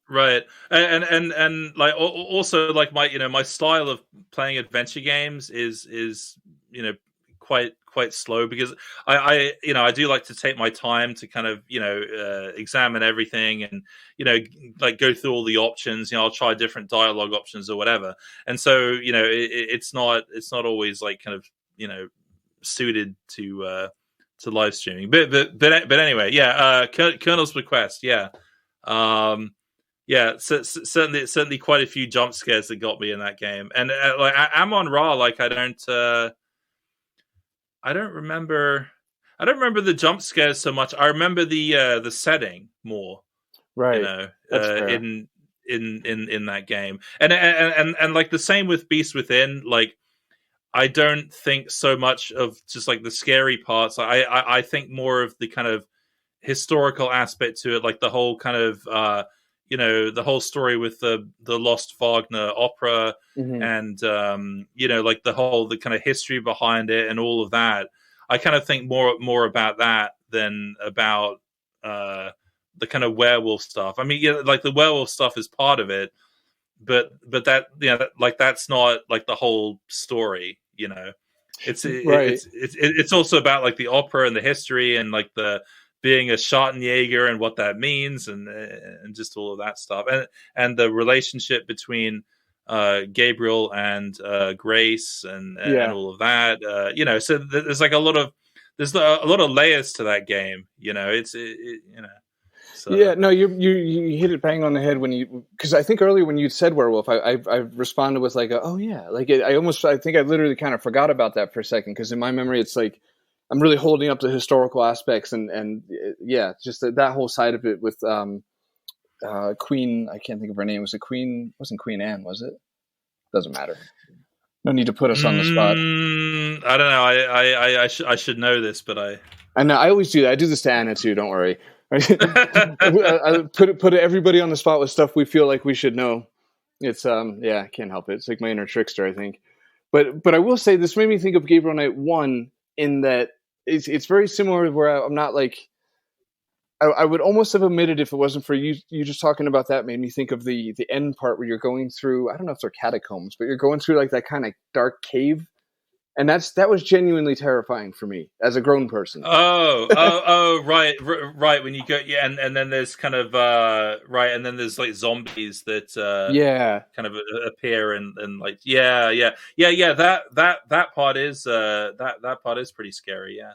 right, and like also like my style of playing adventure games is quite slow because I do like to take my time to kind of examine everything and like go through all the options. I'll try different dialogue options or whatever, and so it's not always like kind of suited to live streaming, but anyway, Colonel's Bequest, certainly quite a few jump scares that got me in that game, and like Amon Ra, like I don't remember the jump scares so much. I remember the setting more, right? In that game, and like the same with Beast Within, like. I don't think so much of just like the scary parts. I think more of the kind of historical aspect to it, like the whole kind of the whole story with the Lost Wagner opera, and like the kind of history behind it and all of that. I kind of think more about that than about the kind of werewolf stuff. I mean, yeah, like the werewolf stuff is part of it, but that, you know, like that's not like the whole story, you know. It's also about like the opera and the history and like the being a Schottenjäger and what that means and just all of that stuff and the relationship between Gabriel and Grace and all of that. You know, so there's like a lot of layers to that game. You know, you know. So. Yeah, no, you hit it bang on the head because I think earlier when you said werewolf, I responded with like, oh yeah, like I think I literally kind of forgot about that for a second because in my memory it's like I'm really holding up the historical aspects and yeah, just that whole side of it with Queen. I can't think of her name. Was it Queen? Wasn't Queen Anne? Was it? Doesn't matter. No need to put us on the spot. I don't know. I should know this, but I know I always do that. I do this to Anna too. Don't worry. I put everybody on the spot with stuff we feel like we should know. It's yeah, I can't help it. It's like my inner trickster, I think. But I will say this made me think of Gabriel Knight 1 in that it's very similar to where I'm not like I would almost have omitted if it wasn't for you just talking about that made me think of the end part where you're going through, I don't know if they're catacombs, but you're going through like that kind of dark cave. And that was genuinely terrifying for me as a grown person. Right. When you go, yeah, and then there's kind of right, and then there's like zombies that kind of appear and like that part is that part is pretty scary. Yeah.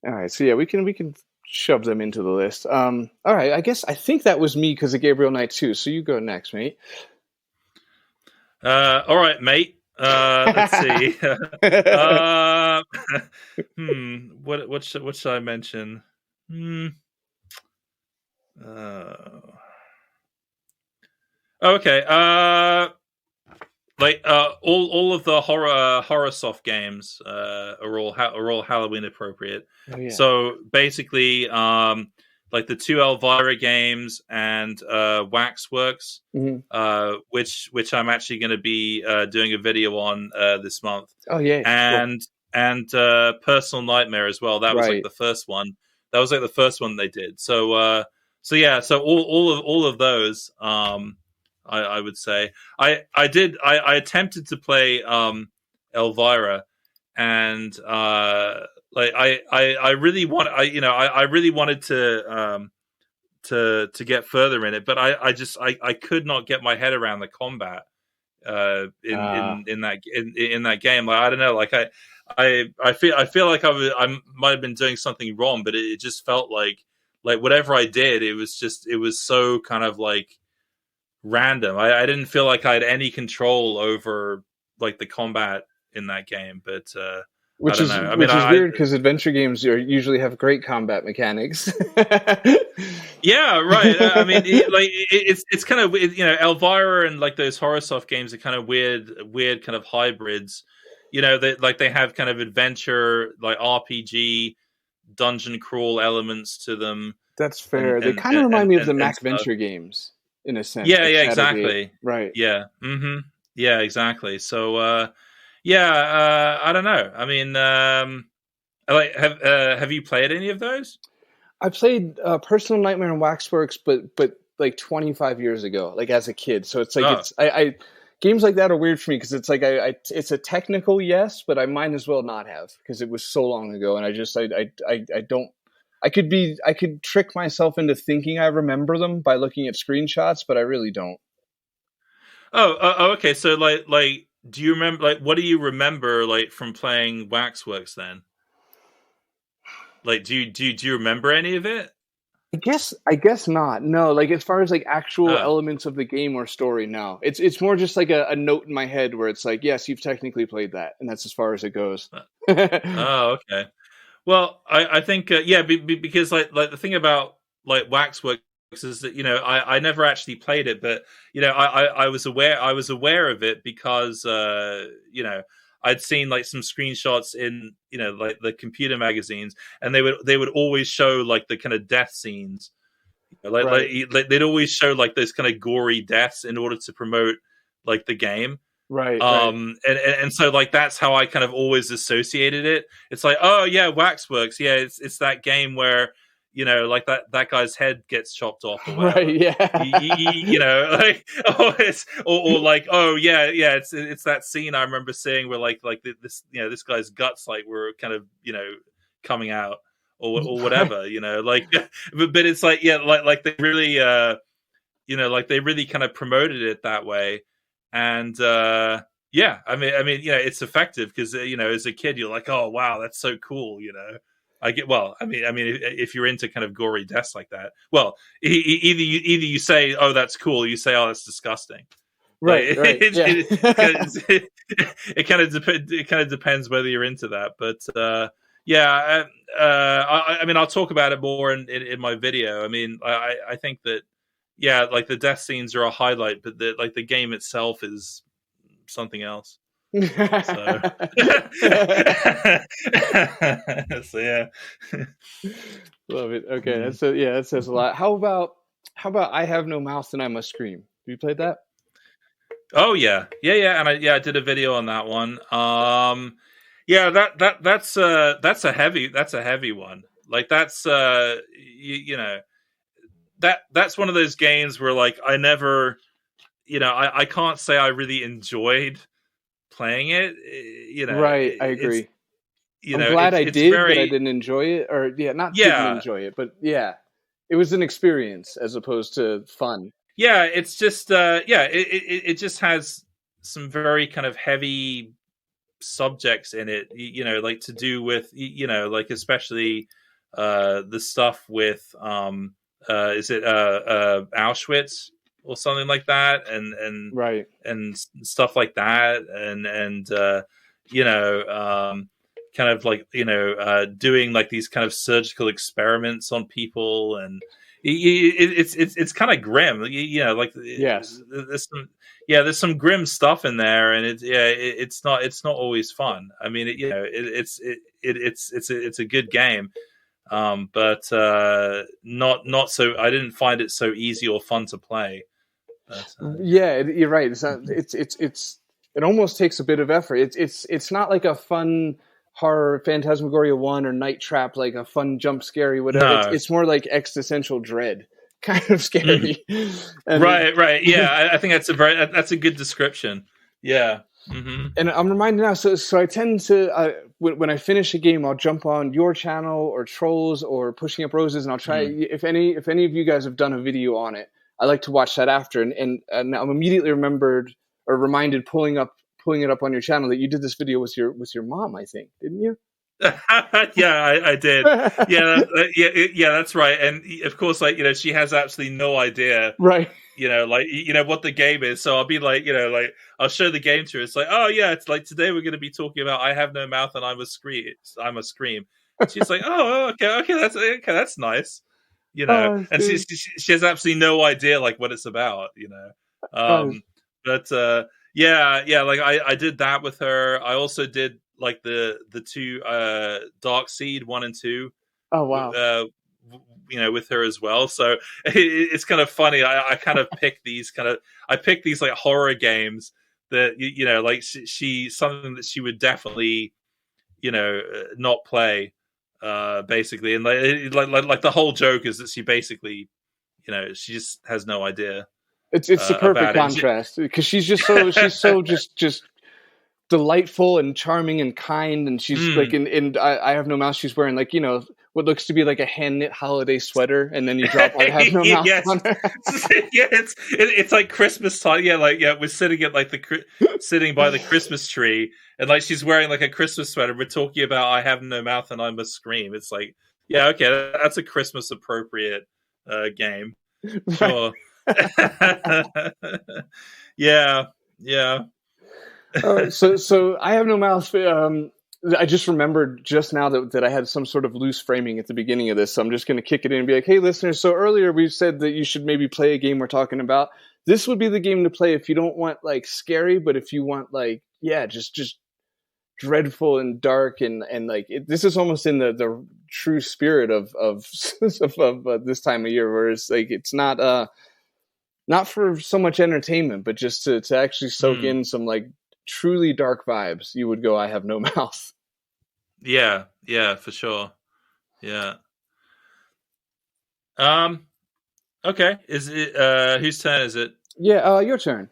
All right, so yeah, we can shove them into the list. All right, I think that was me because of Gabriel Knight 2. So you go next, mate. All right, mate. Let's see. What should I mention? Okay. Like all of the horror soft games are all Halloween appropriate. Oh, yeah. So basically, like the 2 Elvira games and Waxworks, mm-hmm. which I'm actually going to be doing a video on this month. Oh yeah, and Personal Nightmare as well. That was like the first one. That was like the first one they did. So yeah. So all of those. I would say I attempted to play Elvira, and like I really wanted to get further in it, but I could not get my head around the combat in that game. Like I don't know, like I feel like I might have been doing something wrong, but it just felt like whatever I did, it was so kind of like random. I didn't feel like I had any control over like the combat in that game, but which is weird because adventure games usually have great combat mechanics. Yeah, right. I mean, it's kind of, you know, Elvira and like those horror soft games are kind of weird kind of hybrids. You know, they have kind of adventure, like RPG, dungeon crawl elements to them. That's fair. They kind of remind me of the Mac Venture games. In a sense, yeah, exactly, right, yeah, mm-hmm, yeah, exactly. So, I don't know. I mean, like, have you played any of those? I played Personal Nightmare and Waxworks, but like 25 years ago, like as a kid. So it's like I games like that are weird for me because it's like it's a technical yes, but I might as well not have because it was so long ago, and I don't. I could trick myself into thinking I remember them by looking at screenshots, but I really don't. Oh, okay. So like, do you remember, like, what do you remember, like, from playing Waxworks then? Like, do you remember any of it? I guess not. No, like as far as like actual elements of the game or story, no. It's more just like a note in my head where it's like, yes, you've technically played that, and that's as far as it goes. Oh, okay. Well, I think because like the thing about like Waxworks is that, you know, I never actually played it, but you know I was aware of it because you know, I'd seen like some screenshots in, you know, like the computer magazines, and they would always show like the kind of death scenes, like they'd always show like those kind of gory deaths in order to promote like the game. Right. And so like that's how I kind of always associated it. It's like, oh yeah, Waxworks, yeah, it's that game where, like that guy's head gets chopped off or whatever. Right, yeah. Like, or like, oh yeah, it's that scene I remember seeing where like this, this guy's guts like were kind of, coming out or whatever, like, but it's like, like they really, like they really kind of promoted it that way. And, yeah, I mean, it's effective because, as a kid, you're like, oh, wow, that's so cool, if you're into kind of gory deaths like that, well, either you say, oh, that's cool, or you say, oh, that's disgusting. Right, like, right. It kind of depends whether you're into that. But yeah, I'll talk about it more in my video. I mean, I think that, yeah, like the death scenes are a highlight, but the game itself is something else. So, so yeah, love it. Okay, that says a lot. How about I Have No Mouth and I Must Scream? Have you played that? Oh yeah, and I did a video on that one. Yeah, that's a heavy one. Like that's that's one of those games where like I never, I can't say I really enjoyed playing it. Right, I agree. I'm glad I did, but I didn't enjoy it, or didn't enjoy it, but yeah, it was an experience as opposed to fun. Yeah, it's just it just has some very kind of heavy subjects in it, like to do with, like especially the stuff with is it Auschwitz or something like that, and right, and stuff like that, and kind of like doing like these kind of surgical experiments on people, and it's kind of grim, like yes, there's some grim stuff in there, and it's not always fun. I mean, it's a good game, but not so. I didn't find it so easy or fun to play. But, you're right. It almost takes a bit of effort. It's not like a fun horror Phantasmagoria 1 or Night Trap, like a fun jump scary whatever. No. It's more like existential dread kind of scary. Right. Yeah, I think that's a good description. Yeah. Mm-hmm. And I'm reminded now, so I tend to when I finish a game, I'll jump on your channel or Trolls or Pushing Up Roses, and I'll try if any of you guys have done a video on it, I like to watch that after, and I'm immediately reminded pulling it up on your channel that you did this video with your mom, I think, didn't you? Yeah, I did. Yeah, that's right. And of course, like, she has absolutely no idea, right? What the game is. So I'll be like, like I'll show the game to her. It's like, oh yeah, it's like today we're going to be talking about I Have No Mouth and I Must Scream. She's like, oh, okay, that's nice. And she has absolutely no idea like what it's about. But like I did that with her. I also did like the two Dark Seed 1 and 2. Oh wow. With her as well. So it's kind of funny. I kind of pick these like horror games that like she something that she would definitely not play basically, and like the whole joke is that she basically she just has no idea. It's the perfect contrast because she's so just delightful and charming and kind, and she's like in I Have No Mouth. She's wearing like what looks to be like a hand knit holiday sweater, and then you drop I Have No Mouth on her. Yeah, it's like Christmas time. Yeah, like we're sitting at like sitting by the Christmas tree, and like she's wearing like a Christmas sweater. We're talking about I Have No Mouth and I Must Scream. It's like, yeah, okay, that's a Christmas appropriate game. Sure. Yeah. So I Have No Mouth. I just remembered just now that I had some sort of loose framing at the beginning of this, so I'm just going to kick it in and be like, hey, listeners, so earlier we said that you should maybe play a game we're talking about. This would be the game to play if you don't want, like, scary, but if you want, like, just dreadful and dark and like, this is almost in the true spirit of this time of year, where it's, like, it's not for so much entertainment, but just to actually soak in some, like, truly dark vibes. You would go I Have No Mouth. Yeah, for sure. Yeah. Okay. Is it whose turn is it? Yeah, your turn.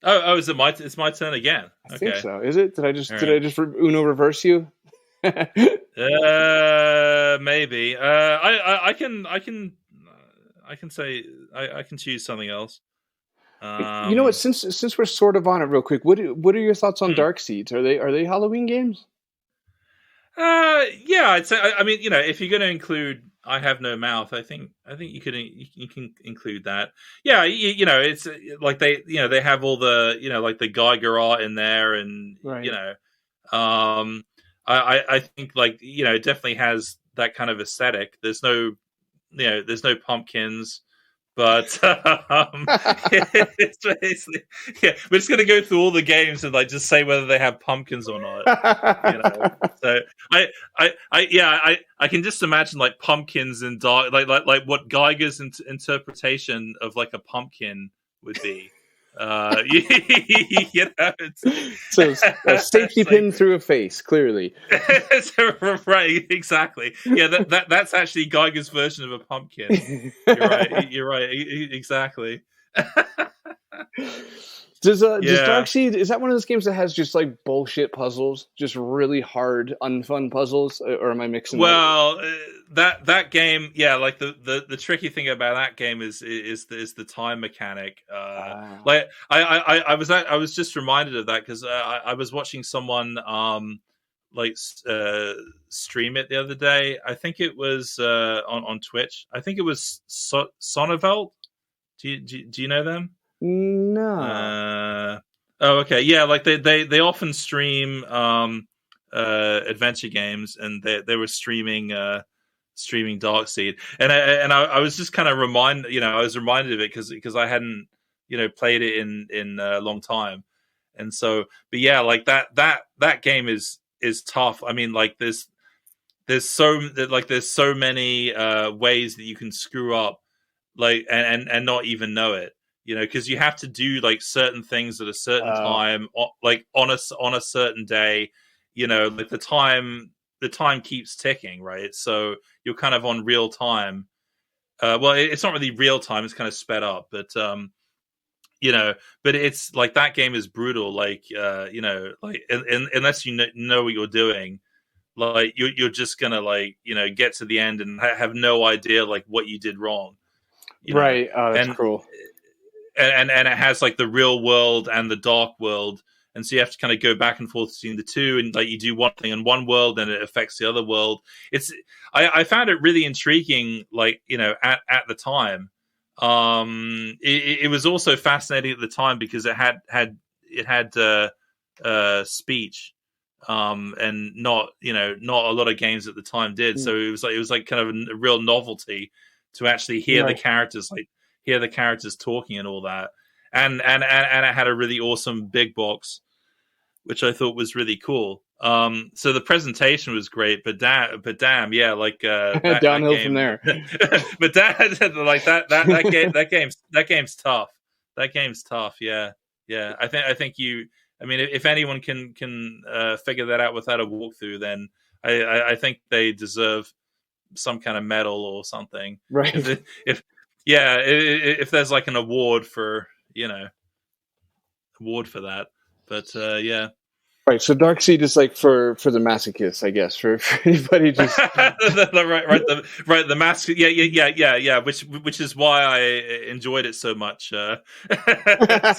Is it my? It's my turn again. I think Okay. so. Is it? Did I just All did right. I just Uno reverse you? Maybe. I can say I can choose something else. You know what? Since we're sort of on it, real quick, what are your thoughts on Dark Seeds? Are they Halloween games? Yeah, I'd say. I mean, if you're going to include "I Have No Mouth," I think you can include that. Yeah, it's like they have all the like the Geiger art in there, and Right. I think like it definitely has that kind of aesthetic. There's no pumpkins. But it's basically, we're just gonna go through all the games and like just say whether they have pumpkins or not. So I can just imagine like pumpkins and dark, like what Geiger's interpretation of like a pumpkin would be. So a safety pin through a face, clearly. Right, exactly. Yeah, that's actually Geiger's version of a pumpkin. You're right, exactly. Does Darkseid, is that one of those games that has just like bullshit puzzles, just really hard, unfun puzzles, or am I mixing? Well, that game, yeah, like the tricky thing about that game is the time mechanic. Like I was just reminded of that because I was watching someone stream it the other day. I think it was on Twitch. I think it was Sonovelt. Do you know them? No. Oh, okay. Yeah, like they often stream adventure games, and they were streaming Darkseid, and I was just kind of I was reminded of it because I hadn't played it in a long time, and so but yeah, like that game is tough. I mean, like there's so many ways that you can screw up, like and not even know it. Because you have to do like certain things at a certain time, like on a certain day. Like the time keeps ticking, right? So you're kind of on real time. Well, it's not really real time; it's kind of sped up, but but it's like that game is brutal. Like like unless you know what you're doing, like you're just gonna like get to the end and have no idea like what you did wrong. Right. Oh, that's cool. And it has like the real world and the dark world, and so you have to kind of go back and forth between the two, and like you do one thing in one world and it affects the other world. I found it really intriguing, like at the time. It was also fascinating at the time because it had speech, and not a lot of games at the time did. So it was like kind of a real novelty to actually hear the characters talking and all that, and it had a really awesome big box, which I thought was really cool. So the presentation was great, but damn, yeah, like downhill from there. But like that game's tough. That game's tough. Yeah. I think I mean, if anyone can figure that out without a walkthrough, then I think they deserve some kind of medal or something. Right. If there's like an award for that, but yeah. Right, so Darkseid is like for the masochists, I guess, for anybody just the mask, yeah, which is why I enjoyed it so much, because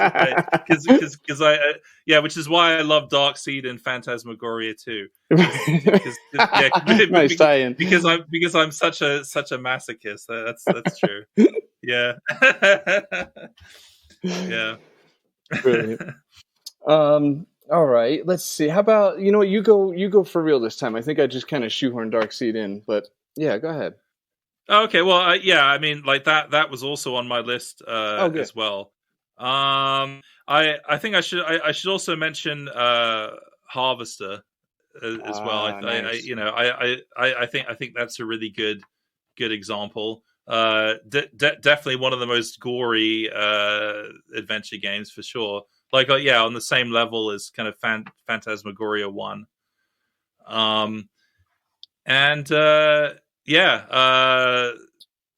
which is why I love Darkseid and Phantasmagoria too. Nice tie-in. Because I'm such a masochist. That's true. Yeah. Yeah. Brilliant. All right, let's see. How about you go for real this time? I think I just kind of shoehorned Darkseid in, but yeah, go ahead. Okay, well, I mean, like that was also on my list as well. I think I should also mention Harvester as well. Nice. I think that's a really good example. Definitely one of the most gory adventure games for sure. Like on the same level as kind of Phantasmagoria 1.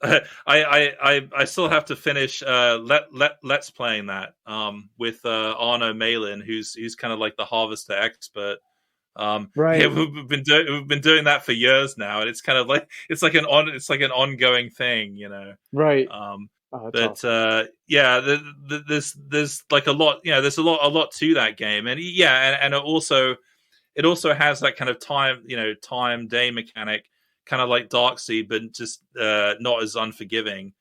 I still have to finish let's playing that with Arno Malin, who's kind of like the harvester expert. Right. Yeah, we've been doing that for years now, and it's kind of like it's like an ongoing thing, you know. Right. But awesome. yeah, there's like a lot, you know, there's a lot to that game, and yeah, and it also has that kind of time day mechanic, kind of like Darkseid, but just not as unforgiving.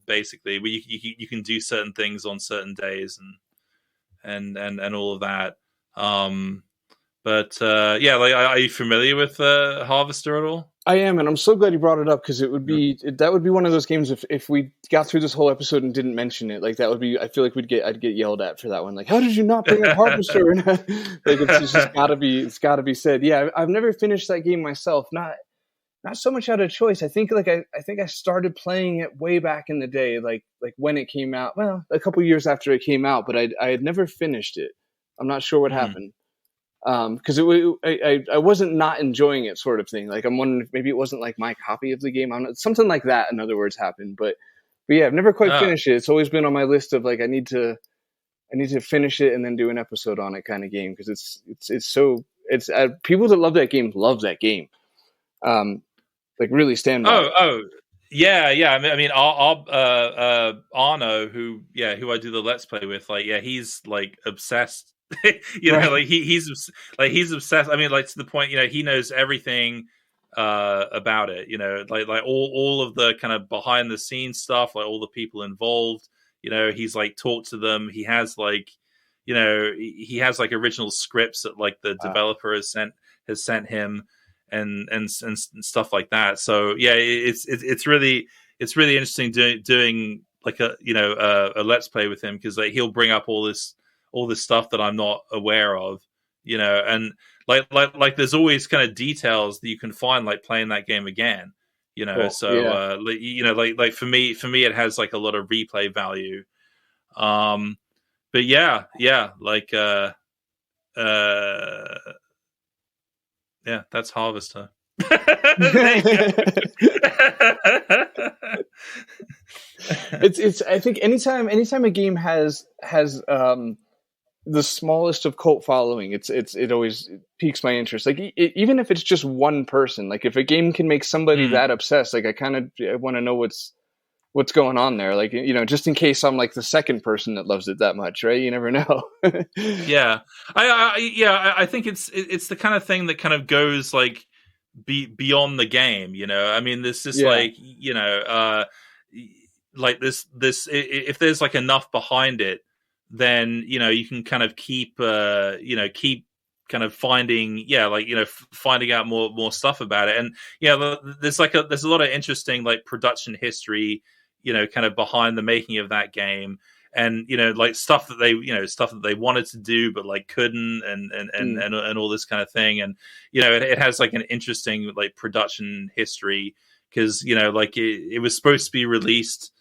Basically, where you can do certain things on certain days and all of that. But yeah, like, are you familiar with Harvester at all? I am, and I'm so glad you brought it up because that would be one of those games if we got through this whole episode and didn't mention it, like that would be. I feel like I'd get yelled at for that one. Like, how did you not bring up Harvester? Like it's just gotta be said. Yeah, I've never finished that game myself. Not so much out of choice. I think I started playing it way back in the day, like when it came out. Well, a couple years after it came out, but I had never finished it. I'm not sure what happened. Because I wasn't not enjoying it, sort of thing. Like I'm wondering if maybe it wasn't like my copy of the game. Something like that. In other words, happened. But yeah, I've never quite finished it. It's always been on my list of like I need to finish it and then do an episode on it kind of game because it's people that love that game. Like really stand by. Oh. Yeah. I mean, Arno, who I do the Let's Play with, like, yeah, he's like obsessed. You know, like he's obsessed. I mean, like to the point, you know, he knows everything about it. You know, like all of the kind of behind the scenes stuff, like all the people involved. You know, he's like talked to them. He has like, you know, he has like original scripts that like the developer has sent him. And stuff like that. So yeah, it's really interesting doing like a Let's Play with him because like he'll bring up all this stuff that I'm not aware of, you know, and like there's always kind of details that you can find like playing that game again, you know. Cool. So yeah. You know, like for me it has like a lot of replay value. But yeah, like yeah, that's Harvester. It's I think anytime a game has the smallest of cult following, it always piques my interest. Like even if it's just one person, like if a game can make somebody that obsessed, like I want to know what's going on there. Like, you know, just in case I'm like the second person that loves it that much, right? You never know. Yeah. I think it's the kind of thing that kind of goes like beyond the game, you know. I mean, this is like, you know, like this if there's like enough behind it, then, you know, you can kind of keep kind of finding finding out more stuff about it. And yeah, there's a lot of interesting like production history, you know, kind of behind the making of that game, and, you know, like stuff that they wanted to do but like couldn't, and all this kind of thing. And, you know, it has like an interesting like production history because, you know, like it was supposed to be released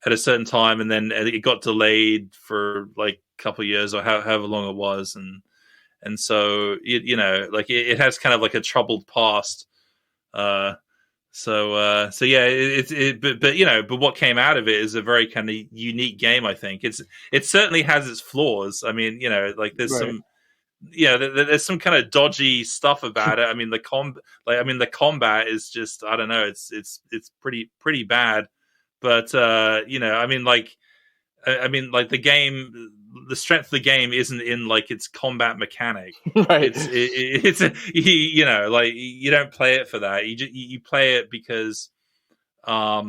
at a certain time, and then it got delayed for like a couple of years or however long it was, and so you know, like it has kind of like a troubled past. So yeah, but you know, but what came out of it is a very kind of unique game. I think it certainly has its flaws. I mean, you know, like there's there's some kind of dodgy stuff about it. I mean, the combat is just, I don't know, it's pretty bad. But you know, I mean, like the game, the strength of the game isn't in like its combat mechanic. Right. It's you know, like you don't play it for that. You play it because, yeah.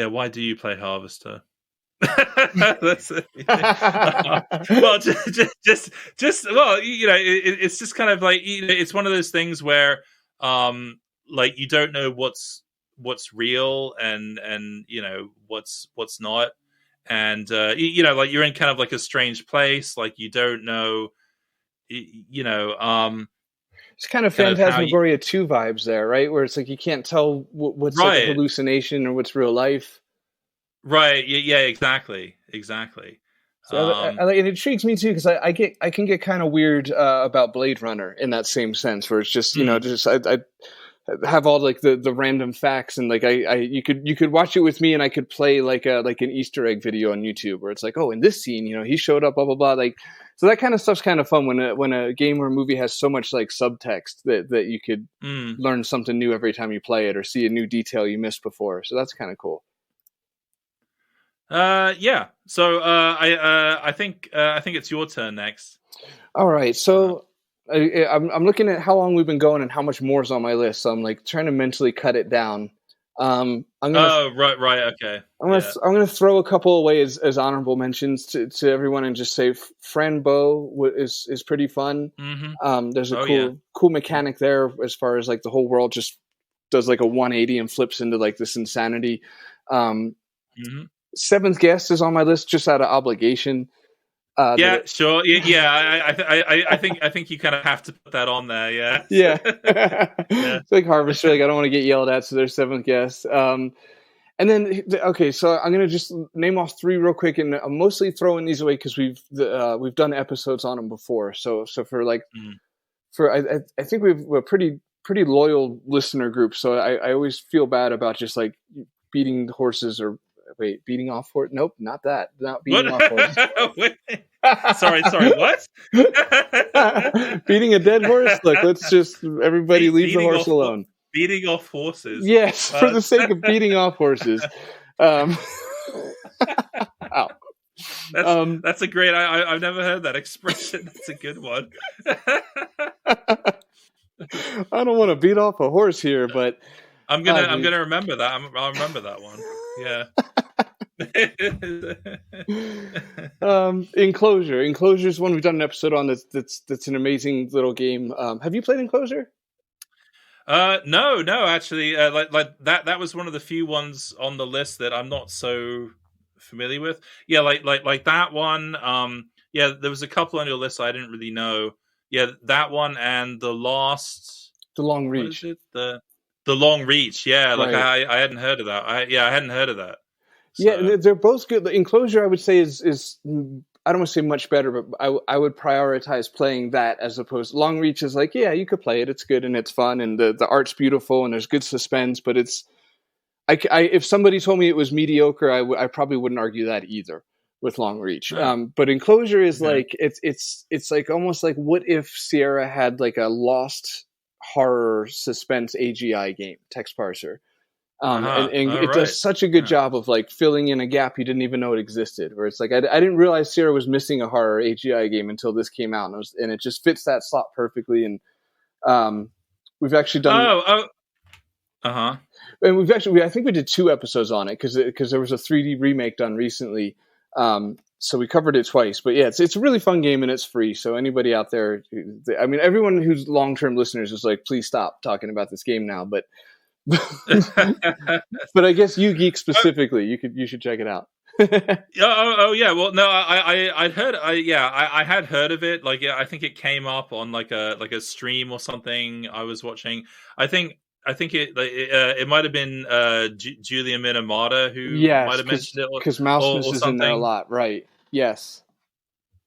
Why do you play Harvester? That's it. Well, just well, you know, it's just kind of like, you know, it's one of those things where, like you don't know what's real and you know what's not, and you know, like you're in kind of like a strange place, like you don't know, you know, it's kind of Phantasmagoria 2 vibes there, right, where it's like you can't tell what's like a hallucination or what's real life. Right. Yeah, exactly. So it intrigues me too, because I can get kind of weird about Blade Runner in that same sense, where it's just, you know, just have all like the random facts, and like you could watch it with me, and I could play like an Easter egg video on YouTube where it's like, oh, in this scene, he showed up, blah blah blah. Like, so that kind of stuff's kind of fun when a game or a movie has so much like subtext that you could learn something new every time you play it, or see a new detail you missed before. So that's kind of cool. Yeah. So I think it's your turn next. All right. So I'm looking at how long we've been going and how much more is on my list. So I'm like trying to mentally cut it down. I'm gonna. Right. Okay. I'm gonna throw a couple away as honorable mentions to everyone, and just say Franbo is pretty fun. Mm-hmm. There's a cool mechanic there as far as like the whole world just does like a 180 and flips into like this insanity. Seventh Guest is on my list just out of obligation. Sure. Yeah. I think you kind of have to put that on there. Yeah. Yeah. It's like Harvester. Like, I don't want to get yelled at, so there's Seventh Guest. And then so I'm gonna just name off three real quick, and I'm mostly throwing these away because we've done episodes on them before. So for like I think we've a pretty loyal listener group. So I always feel bad about just like beating horses or. Wait, beating off horse? Nope, not that. Not beating off horse. Sorry, what? Beating a dead horse? Look, let's just everybody leave the horse alone. Beating off horses. Yes, for the sake of beating off horses. Ow. That's a great. I've never heard that expression. That's a good one. I don't want to beat off a horse here, but I'm gonna remember that. I'll remember that one. Yeah. Enclosure is one we've done an episode on. That's an amazing little game. Have you played Enclosure? No, actually, like that was one of the few ones on the list that I'm not so familiar with. Yeah, like that one. Yeah, there was a couple on your list I didn't really know. Yeah, that one and the Long Reach. What is it? The Long Reach. Yeah, like right. I hadn't heard of that. I hadn't heard of that. So. Yeah, they're both good. The Enclosure, I would say, is I don't want to say much better, but I would prioritize playing that as opposed. Long Reach is like, yeah, you could play it. It's good and it's fun and the art's beautiful and there's good suspense. But it's, if somebody told me it was mediocre, I probably wouldn't argue that either with Long Reach. But Enclosure is like it's like almost like, what if Sierra had like a lost horror suspense AGI game, text parser. And it does such a good job of like filling in a gap you didn't even know it existed. Where it's like I didn't realize Sierra was missing a horror AGI game until this came out, and it just fits that slot perfectly. And we've actually done. And we've actually, I think we did 2 episodes on it because there was a 3D remake done recently. So we covered it twice. But yeah, it's a really fun game and it's free. So anybody out there, I mean, everyone who's long-term listeners is like, please stop talking about this game now. But but I guess you geek specifically, you should check it out. Yeah. Well, no, I had heard of it. Like, yeah, I think it came up on like a stream or something I was watching. I think it might have been Julia Minamata who might have mentioned it, because Mouseness is in there a lot, right? Yes,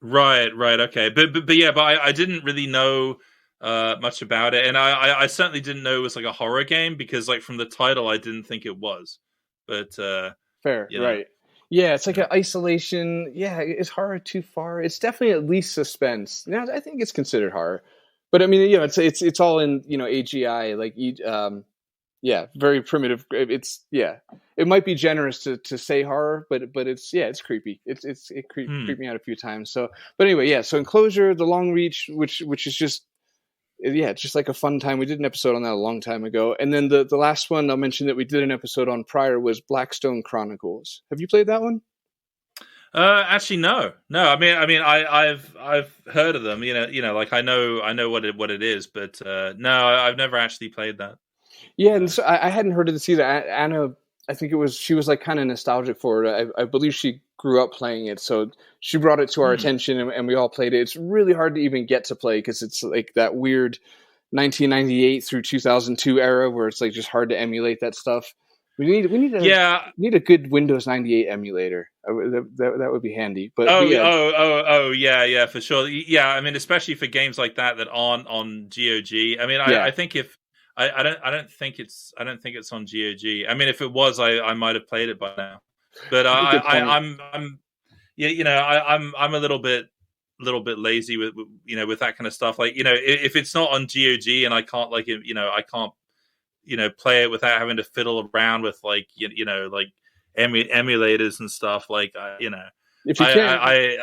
right. Okay, but yeah, but I didn't really know much about it, and I certainly didn't know it was like a horror game because like from the title I didn't think it was. But fair, right? Yeah, it's like an isolation. Yeah, is horror too far? It's definitely at least suspense. Yeah, I think it's considered horror. But I mean, it's all in AGI, like very primitive. It might be generous to say horror, but it's creepy. It creeped me out a few times. So, but anyway, so Enclosure, The Long Reach, which is just just like a fun time. We did an episode on that a long time ago, and then the last one I'll mention that we did an episode on prior was Blackstone Chronicles. Have you played that one? Actually, no. I mean, I've heard of them. Like I know what it is, but no, I've never actually played that. Yeah, and so I hadn't heard of this either. Anna, I think she was like kind of nostalgic for it. I believe she grew up playing it, so she brought it to our attention, and we all played it. It's really hard to even get to play because it's like that weird 1998 through 2002 era where it's like just hard to emulate that stuff. We need a good Windows 98 emulator. That would be handy. But yeah, for sure. Yeah, I mean, especially for games like that aren't on GOG. I mean, I think if I don't think it's on GOG. I mean, if it was, I might have played it by now. But I'm I'm a little bit lazy with with that kind of stuff. Like, if it's not on GOG and I can't I can't play it without having to fiddle around with like emulators and stuff. Like if you can't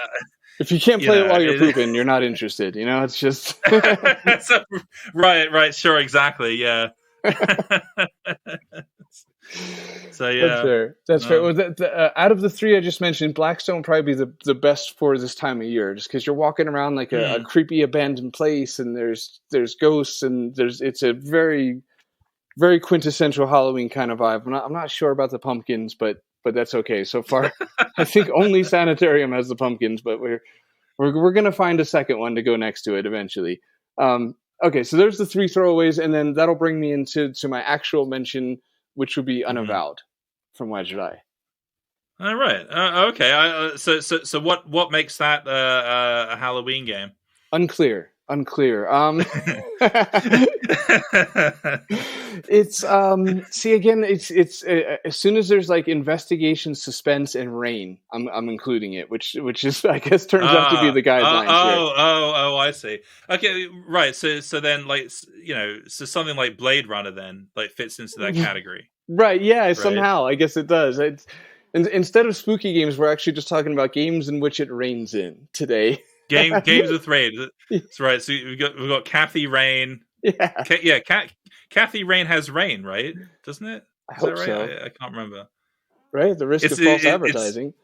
if you can't play it while you're pooping, you're not interested. It's just right, sure, exactly, yeah. So yeah, that's fair. Well, out of the three I just mentioned, Blackstone would probably be the best for this time of year, just because you're walking around like a creepy abandoned place, and there's ghosts, and it's a very, very quintessential Halloween kind of vibe. I'm not sure about the pumpkins, but that's okay so far. I think only Sanitarium has the pumpkins, but we're gonna find a second one to go next to it eventually. Okay, so there's the three throwaways, and then that'll bring me into my actual mention, which would be Unavowed from Wishlist. All right. Okay. So what makes that a Halloween game? Unclear. It's see, again, it's as soon as there's like investigation, suspense, and rain, I'm including it, which is, I guess, turns out to be the guidelines here. I see. Okay, right. So then, like, so something like Blade Runner then like fits into that category, right? Yeah, somehow I guess it does. Instead of spooky games, we're actually just talking about games in which it rains in today. Games with rain. That's right. So we've got Kathy Rain. Yeah. Kathy Rain has rain, right? Doesn't it? I hope right? so. I can't remember. Right, the risk of false advertising.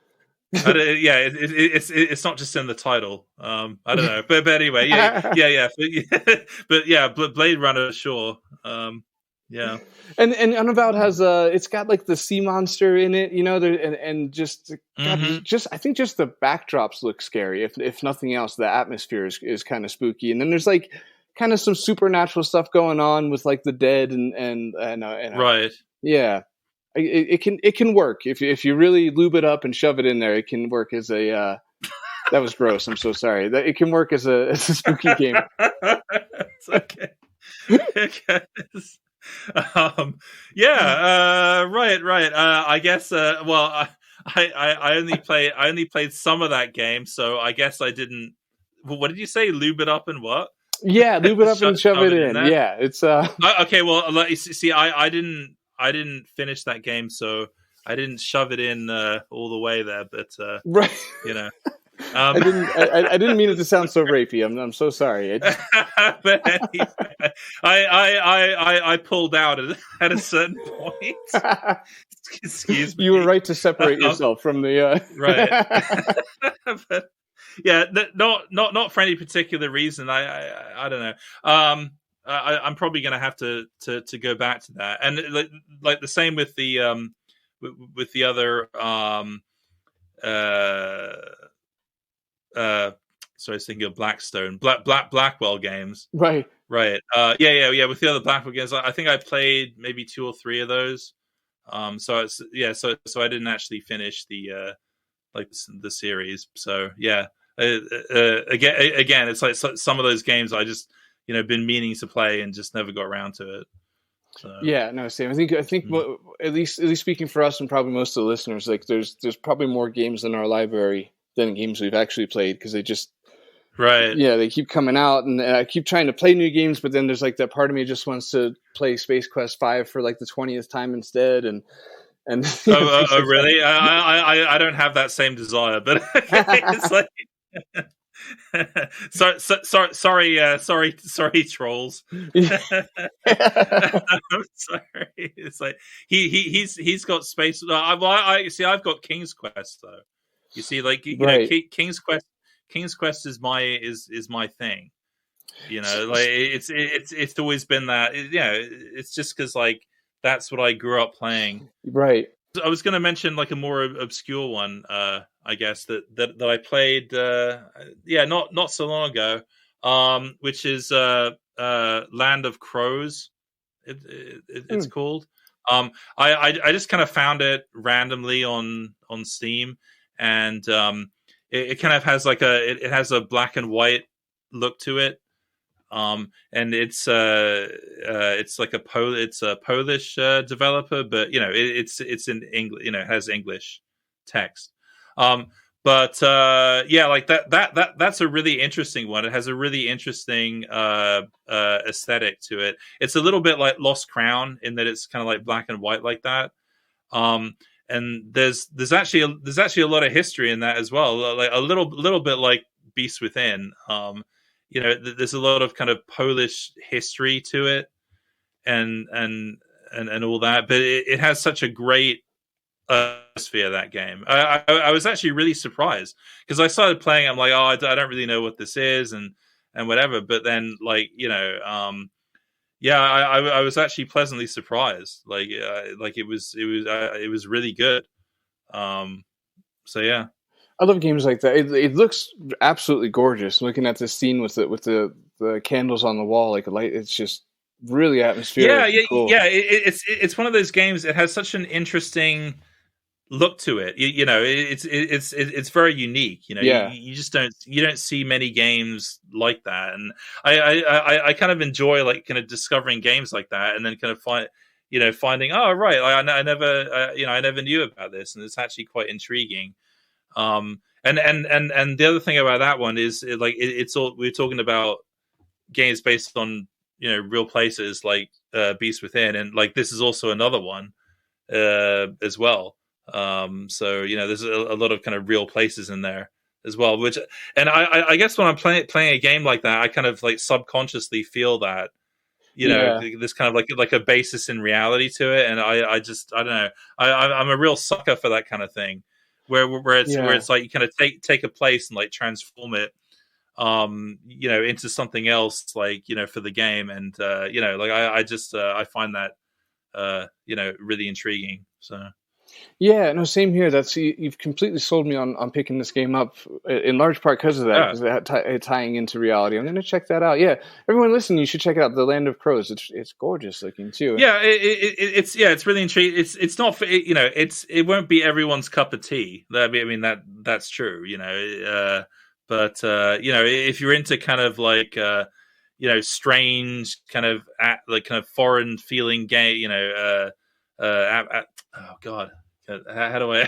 It's not just in the title. I don't know, but anyway, yeah. But yeah, Blade Runner, sure. Yeah. And Unavowed has it's got like the sea monster in it, and just I think just the backdrops look scary. If nothing else, the atmosphere is kind of spooky. And then there's like kind of some supernatural stuff going on with like the dead and right. Yeah. It can work if you really lube it up and shove it in there. It can work as a that was gross. I'm so sorry. That it can work as a spooky game. It's okay. Right. I guess. Well, I only played some of that game, so I guess I didn't. What did you say? Lube it up and what? Yeah, lube it up and shove it in. Yeah, it's okay. Well, see, I didn't finish that game, so I didn't shove it in all the way there. But right, I didn't mean it to sound so rapey. I'm so sorry. But anyway, I pulled out at a certain point. Excuse me. You were right to separate yourself from the right. But, yeah, not for any particular reason. I don't know. I'm probably going to have to go back to that, and like the same with the other sorry, I was thinking of Blackstone, Blackwell games. Right. Yeah. With the other Blackwell games, I think I played maybe 2 or 3 of those. So I didn't actually finish the series. So yeah. Again, it's like some of those games I just been meaning to play and just never got around to it. So. Yeah, no, same. I think at least speaking for us and probably most of the listeners, like there's probably more games in our library than games we've actually played, because they just they keep coming out, and I keep trying to play new games, but then there's like that part of me just wants to play Space Quest 5 for like the 20th time instead, and really? I don't have that same desire, but it's like. Sorry, trolls. I'm sorry. It's like he's got space. I see. I've got King's Quest though. You see, like King's Quest is my thing. Like it's always been that. It's just because like that's what I grew up playing. Right. I was going to mention like a more obscure one, I guess that I played, not so long ago, which is Land of Crows. It's called. I just kind of found it randomly on Steam, and it kind of has like it has a black and white look to it. And it's like a Polish developer, but it's in English, it has English text. But like that's a really interesting one. It has a really interesting aesthetic to it. It's a little bit like Lost Crown in that it's kind of like black and white like that. And there's actually a lot of history in that as well, like a little bit like Beast Within. There's a lot of kind of Polish history to it, and all that. But it has such a great atmosphere, that game. I was actually really surprised because I started playing. I'm like, I don't really know what this is, and whatever. But then, I was actually pleasantly surprised. It was really good. So yeah. I love games like that. It looks absolutely gorgeous. Looking at this scene with the candles on the wall, like a light, it's just really atmospheric. Cool. It's one of those games. It has such an interesting look to it. It's very unique. You just don't see many games like that, and I kind of enjoy like kind of discovering games like that, and then kind of finding I never knew about this, and it's actually quite intriguing. And the other thing about that one is it's all, we're talking about games based on real places like Beast Within, and like this is also another one as well. So there's a lot of kind of real places in there as well, which, and I guess when I'm playing a game like that, I kind of like subconsciously feel that there's kind of like a basis in reality to it, and I don't know, I'm a real sucker for that kind of thing. Where it's like you kind of take a place and like transform it, into something else, like for the game, and I find that really intriguing. So yeah, no, same here. You've completely sold me on picking this game up in large part because of that, because tying into reality. I'm going to check that out. Yeah, everyone listening, you should check it out. The Land of Crows. It's gorgeous looking too. Yeah, it's really intriguing. It's not for it won't be everyone's cup of tea. That's true. But if you're into kind of like strange kind of foreign feeling game, oh god. How do I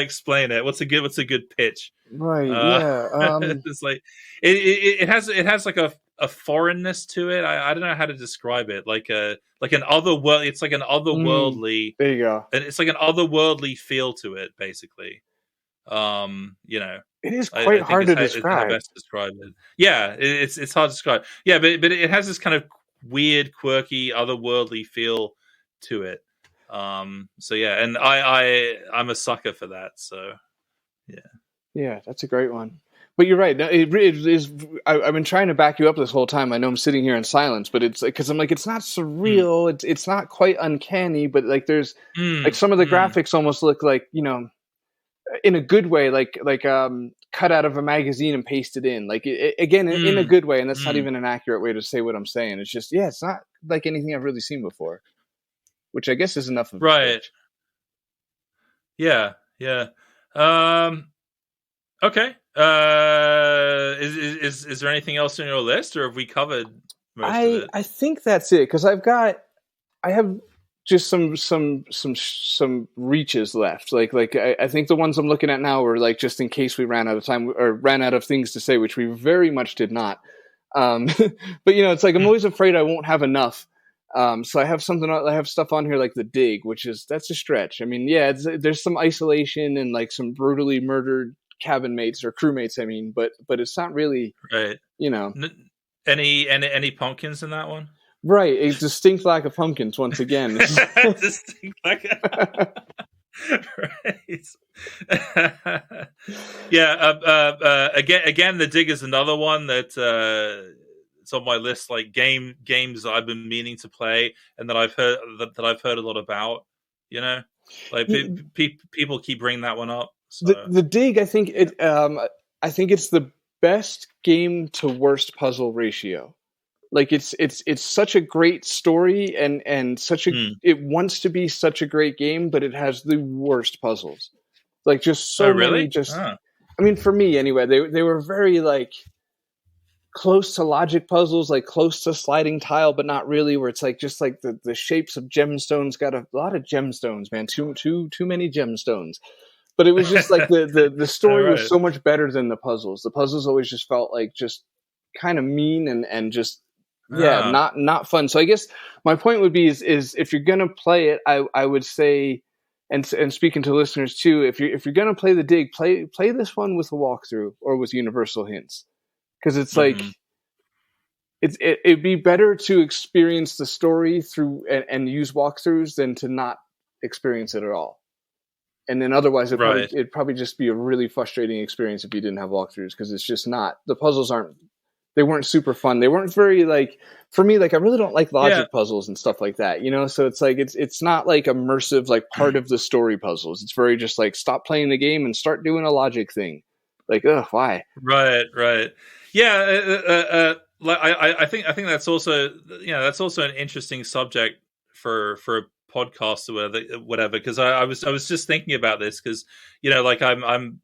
explain it? What's a good pitch? Right. Yeah. It's like it has like a foreignness to it. I don't know how to describe it. Like an other world. It's like an otherworldly. There you go. And it's like an otherworldly feel to it, basically. It is quite hard to describe. Best describe it. Yeah, it's hard to describe. Yeah, but it has this kind of weird, quirky, otherworldly feel to it. So yeah, and I'm a sucker for that. So yeah, that's a great one. But you're right. It is. I've been trying to back you up this whole time. I know I'm sitting here in silence, but it's because I'm like, it's not surreal. It's not quite uncanny, but like there's like some of the graphics almost look like in a good way, like cut out of a magazine and pasted in. Like in a good way, and that's not even an accurate way to say what I'm saying. It's just it's not like anything I've really seen before. Which I guess is enough of right. Yeah. Okay. Is there anything else on your list, or have we covered most of it? I think that's it, because I have just some reaches left. Like I think the ones I'm looking at now are like just in case we ran out of time or ran out of things to say, which we very much did not. But it's like I'm always afraid I won't have enough. So I have stuff on here like The Dig, that's a stretch. I mean, there's some isolation and like some brutally murdered cabin mates or crewmates. I mean, but it's not really right. Any pumpkins in that one? Right, a distinct lack of pumpkins once again. Distinct lack. Right. Again, The Dig is another one that. It's on my list, like games I've been meaning to play and that I've heard a lot about. Like people keep bringing that one up. So. The Dig, I think it's the best game to worst puzzle ratio. Like it's such a great story and such a it wants to be such a great game, but it has the worst puzzles. Like just so really? many. I mean, for me anyway, they were very like. close to logic puzzles, like close to sliding tile, but not really, where it's like just like the shapes of gemstones. Got a lot of gemstones, man. Too many gemstones. But it was just like the story was so much better than the puzzles. The puzzles always just felt like just kind of mean and just not fun. So I guess my point would be is if you're gonna play it, I would say, and speaking to listeners too, if you're gonna play the dig, play this one with a walkthrough or with universal hints, because it's like it'd be better to experience the story through and use walkthroughs than to not experience it at all. And then otherwise, it'd probably just be a really frustrating experience if you didn't have walkthroughs, because it's just not, the puzzles weren't super fun. They weren't very, like, for me, like, I really don't like logic puzzles and stuff like that, you know? So it's like, it's not like immersive, like part of the story puzzles. It's very just like, stop playing the game and start doing a logic thing. Like, why? Right. Yeah. I think that's also, that's also an interesting subject for a podcast or whatever, because I was just thinking about this, because like I'm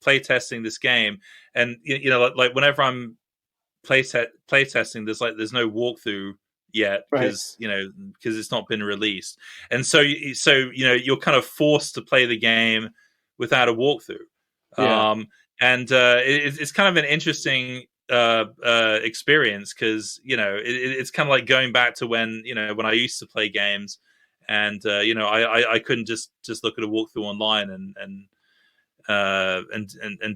play testing this game, and like whenever I'm play testing, there's no walkthrough yet, because because it's not been released, and so you're kind of forced to play the game without a walkthrough. And it's kind of an interesting experience, because it's kind of like going back to when when I used to play games, and I couldn't just look at a walkthrough online and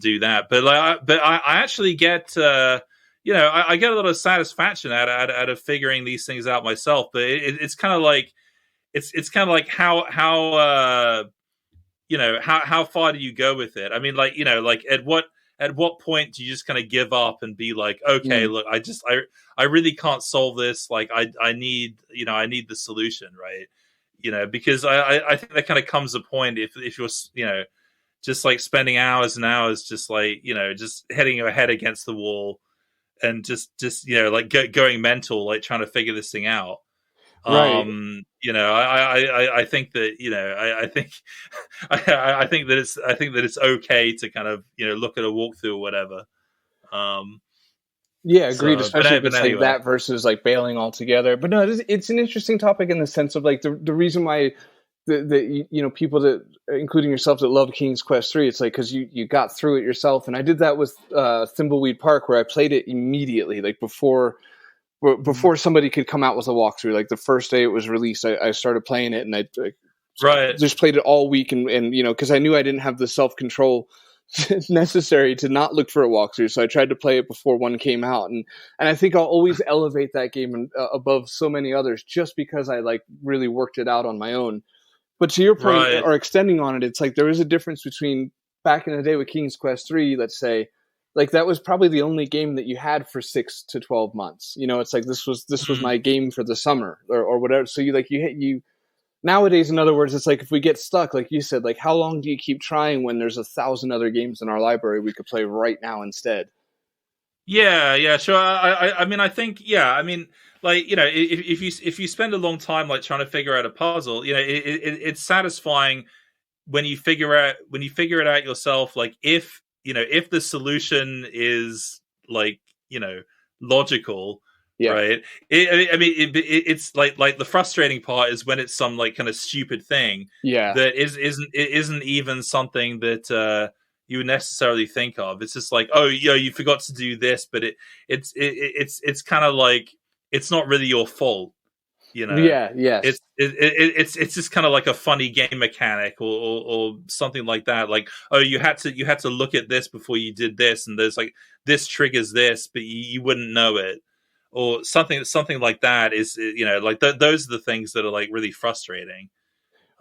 do that. But I actually get I get a lot of satisfaction out of figuring these things out myself. But it's kind of like it's kind of like how far do you go with it? I mean, like like at what point do you just kind of give up and be like, okay, look, I really can't solve this. Like I need the solution, right? Because I think there kind of comes a point if you're, just like spending hours and hours, just like, just hitting your head against the wall and just like going mental, like trying to figure this thing out. Right. I think that I think that it's okay to kind of look at a walkthrough or whatever. Agreed. Especially if it's like that versus like bailing altogether. But no, it's an interesting topic in the sense of like the reason why the people that, including yourself, that love King's Quest 3, it's like because you got through it yourself, and I did that with Thimbleweed Park, where I played it immediately, like before somebody could come out with a walkthrough. Like the first day it was released, I started playing it, and I just played it all week, and because I knew I didn't have the self-control necessary to not look for a walkthrough, so I tried to play it before one came out, and I think I'll always elevate that game above so many others just because I like really worked it out on my own. But to your point, or extending on it, it's like there is a difference between back in the day with King's Quest 3, let's say, like that was probably the only game that you had for 6 to 12 months. It's like this was my game for the summer or whatever. So you nowadays, in other words, it's like if we get stuck, like you said, like how long do you keep trying when there's 1,000 other games in our library we could play right now instead? Yeah, sure. I mean, I think, like, if you spend a long time like trying to figure out a puzzle, it's satisfying when you figure it out yourself. Like if the solution is like, logical, right? It's like the frustrating part is when it's some like kind of stupid thing that isn't even something that you would necessarily think of. It's just like, oh, you forgot to do this, but it's kind of like it's not really your fault, It's just kind of like a funny game mechanic or something like that. Like, oh, you had to look at this before you did this, and there's like this triggers this, but you wouldn't know it, or something like that. Is like those are the things that are like really frustrating.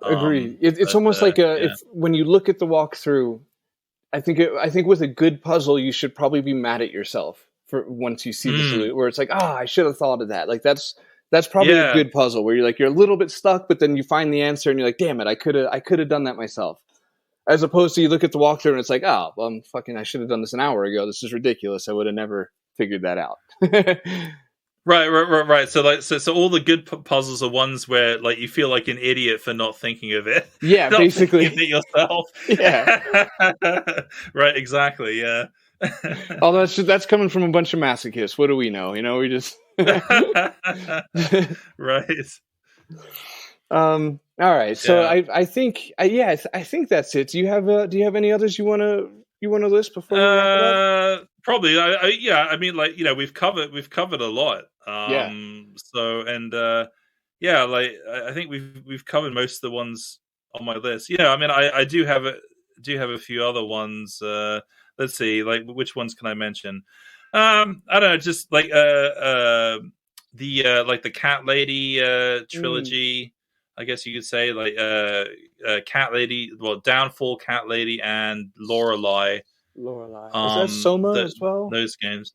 Agreed. It's almost like if when you look at the walkthrough, I think with a good puzzle, you should probably be mad at yourself for once you see the solution, where it's like, I should have thought of that. Like that's probably a good puzzle where you're a little bit stuck, but then you find the answer and you're like, damn it, I could have done that myself. As opposed to you look at the walkthrough and it's like, I should have done this an hour ago. This is ridiculous. I would have never figured that out. Right. So all the good puzzles are ones where like you feel like an idiot for not thinking of it. Yeah, not basically thinking of it yourself. Yeah. Right. Exactly. Yeah. Although that's coming from a bunch of masochists. What do we know? We just right. All right. So Yeah. I think I think that's it. Do you have any others you wanna list before we wrap it up? Probably. I mean, like, we've covered a lot. Yeah. So, and yeah, like, I think we've covered most of the ones on my list. I mean, I do have a few other ones. Let's see, like, which ones can I mention? I don't know, just like the Cat Lady trilogy. I guess you could say, like, Cat Lady, Downfall, Cat Lady, and Lorelei. Is that Soma as well? Those games.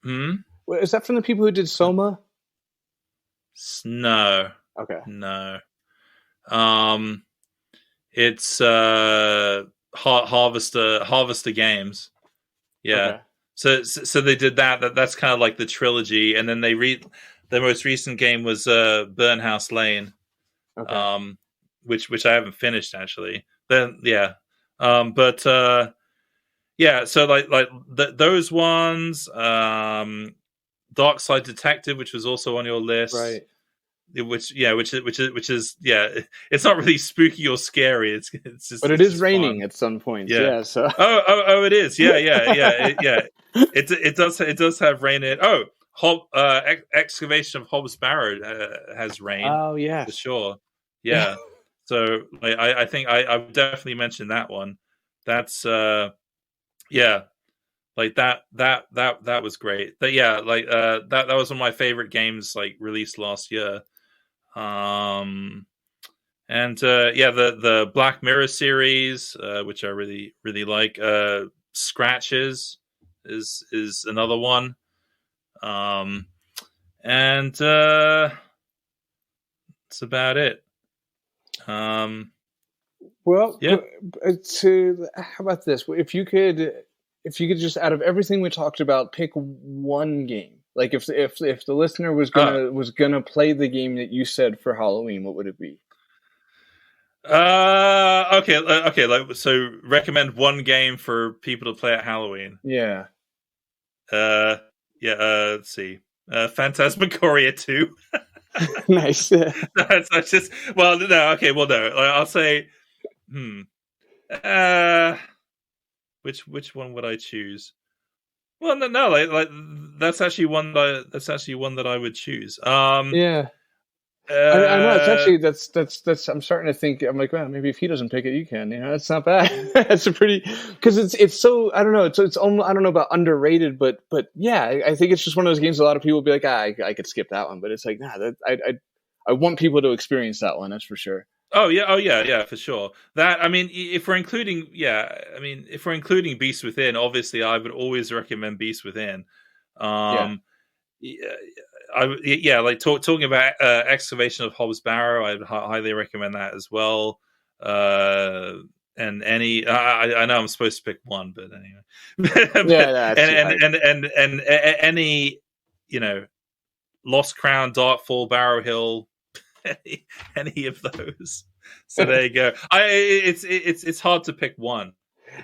Is that from the people who did Soma? No. Okay. No. It's Harvester Games. Yeah. Okay. So they did that. That's kind of like the trilogy, and then the most recent game was Burnhouse Lane. Okay. Which I haven't finished, actually. Then yeah. But yeah, so like those ones, Dark Side Detective, which was also on your list, right? Which is it's not really spooky or scary. It's just, but it is raining fun at some point. Yeah. So it is. Yeah. It does have rain in it. Excavation of Hobbs Barrow has rain. Oh yeah, for sure. Yeah. So I think I would definitely mention that one. That's like that was great. But yeah, like that was one of my favorite games, like, released last year. And the Black Mirror series, which I really like. Scratches is another one. And that's about it. Well, yeah. How about this? If you could just, out of everything we talked about, pick one game. Like, if the listener was gonna play the game that you said for Halloween, what would it be? Okay. Like, so recommend one game for people to play at Halloween. Yeah. Let's see. Phantasmagoria 2. Nice. That's just, well, no. Okay, well, no. I'll say. Which one would I choose? Well, no. Like that's actually one that I would choose. Yeah. I know, it's actually that's I'm starting to think. I'm like, well, maybe if he doesn't pick it, you can. It's not bad. It's a pretty, because it's so, I don't know. It's almost, I don't know about underrated, but yeah, I think it's just one of those games. A lot of people will be like, I could skip that one, but it's like, nah, I want people to experience that one. That's for sure. Oh yeah, for sure. That, I mean, if we're including Beast Within, obviously I would always recommend Beast Within. Like talking about Excavation of Hobbs Barrow, I'd highly recommend that as well. And any, I know I'm supposed to pick one, but anyway. And any, Lost Crown, Darkfall, Barrow Hill, any of those. So there you go. It's hard to pick one. I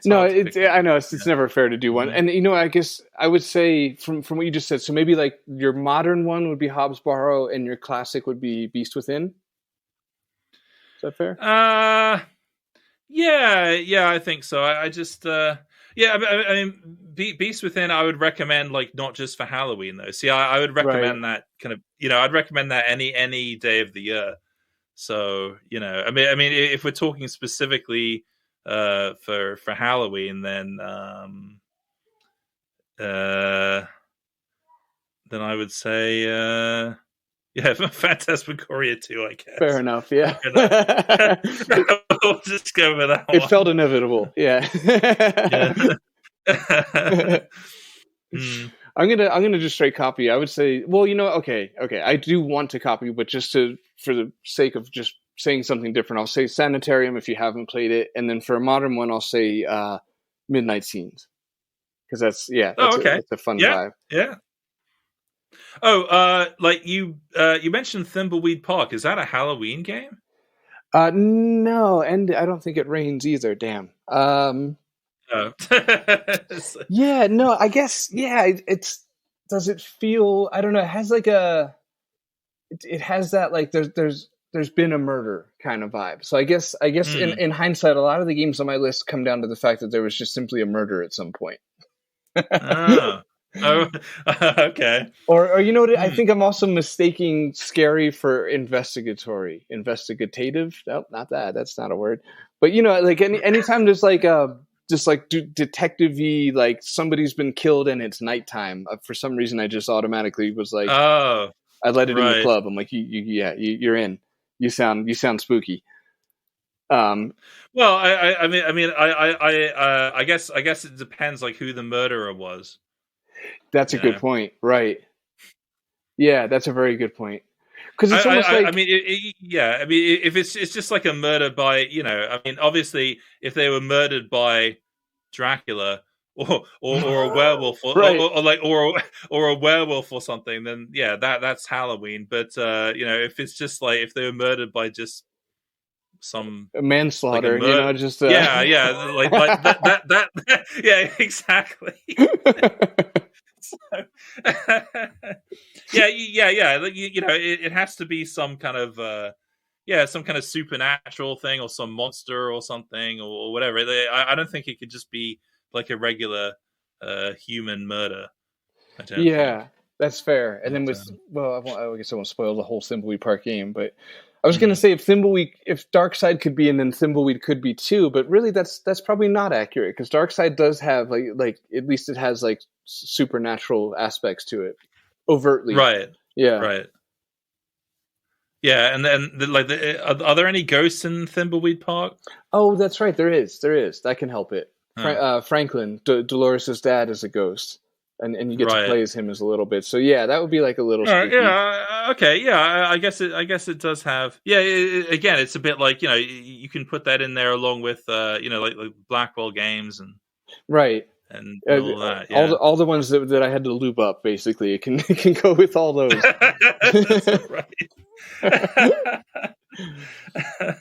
know it's never fair to do one. And I guess I would say from what you just said, so maybe like your modern one would be Hobbs Barrow and your classic would be Beast Within. Is that fair? Yeah, I think so. I just I mean, Beast Within I would recommend, like, not just for Halloween though. See, I would recommend that kind of, I'd recommend that any day of the year. So, I mean if we're talking specifically for Halloween, then I would say Phantasmagoria 2, I guess. Fair enough, yeah. We'll just go with that one. It felt inevitable, yeah. I'm gonna just straight copy. I would say, well, okay. I do want to copy, but just for the sake of just saying something different, I'll say Sanitarium if you haven't played it, and then for a modern one, I'll say Midnight Scenes, because that's a fun vibe. Yeah. Oh, like you mentioned Thimbleweed Park. Is that a Halloween game? No, and I don't think it rains either. Damn. Oh. Yeah, no, I guess, yeah, it's, does it feel, I don't know, it has like it has that, like, there's been a murder kind of vibe. So I guess in hindsight, a lot of the games on my list come down to the fact that there was just simply a murder at some point. Oh. Okay. Or you know what? I think I'm also mistaking scary for investigatory, investigative. Nope, not that. That's not a word. But you know, like anytime there's like just like detective-y, like somebody's been killed and it's nighttime. For some reason, I just automatically was like, oh, I let it in the right. club. I'm like, you're in. You sound spooky. Well, I guess it depends, like, who the murderer was. That's a good point, right? Yeah, that's a very good point. Because it's almost like, I mean, if it's just like a murder by, you know, I mean, obviously, if they were murdered by Dracula or a werewolf, Right. or a werewolf or something, then yeah, that's Halloween. But you know, if it's just like if they were murdered by just some manslaughter, like you know, just yeah, like that yeah, exactly. So, yeah. Like, you know, it has to be some kind of some kind of supernatural thing or some monster or something or whatever. I don't think it could just be like a regular human murder. Yeah, that's fair. And then with I guess I won't spoil the whole Thimbleweed Park game, but I was going to say if Darkside could be, and then Thimbleweed could be too, but really that's probably not accurate because Darkside does have like at least it has like supernatural aspects to it, overtly. Right. Yeah. Right. Yeah, and then are there any ghosts in Thimbleweed Park? Oh, that's right. There is. That can help it. Franklin, Dolores' dad, is a ghost. And you get to play as him as a little bit, so yeah, that would be like a little. Okay, yeah. I guess it does have. Yeah, again, it's a bit like, you know, you can put that in there along with you know, like Blackwell games and right and all that. Yeah. All the ones that I had to loop up. Basically, it can go with all those. That's right.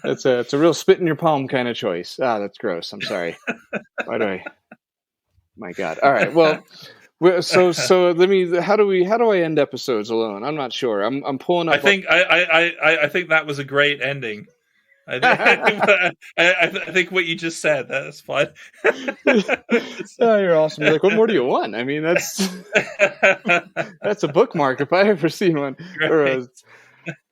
It's a real spit in your palm kind of choice. That's gross. I'm sorry. Why do I? My God. All right. Well. So let me. How do I end episodes alone? I'm not sure. I'm pulling up. I think that was a great ending. I think what you just said, that's fine. Oh, you're awesome. You're like, what more do you want? I mean, that's a bookmark if I ever seen one.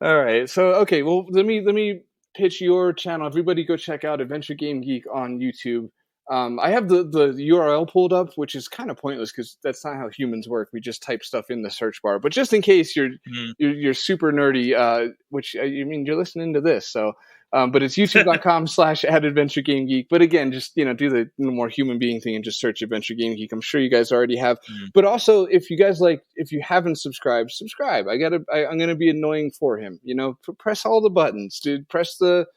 All right. So okay. Well, let me pitch your channel. Everybody, go check out Adventure Game Geek on YouTube. I have the URL pulled up, which is kind of pointless because that's not how humans work. We just type stuff in the search bar. But just in case you're super nerdy, which I mean, you're listening to this, so but it's youtube.com/@AdventureGameGeek. But again, just, you know, do the more human being thing and just search Adventure Game Geek. I'm sure you guys already have. But also, if you guys if you haven't subscribed, subscribe. I'm gonna be annoying for him. You know, press all the buttons, dude. Press the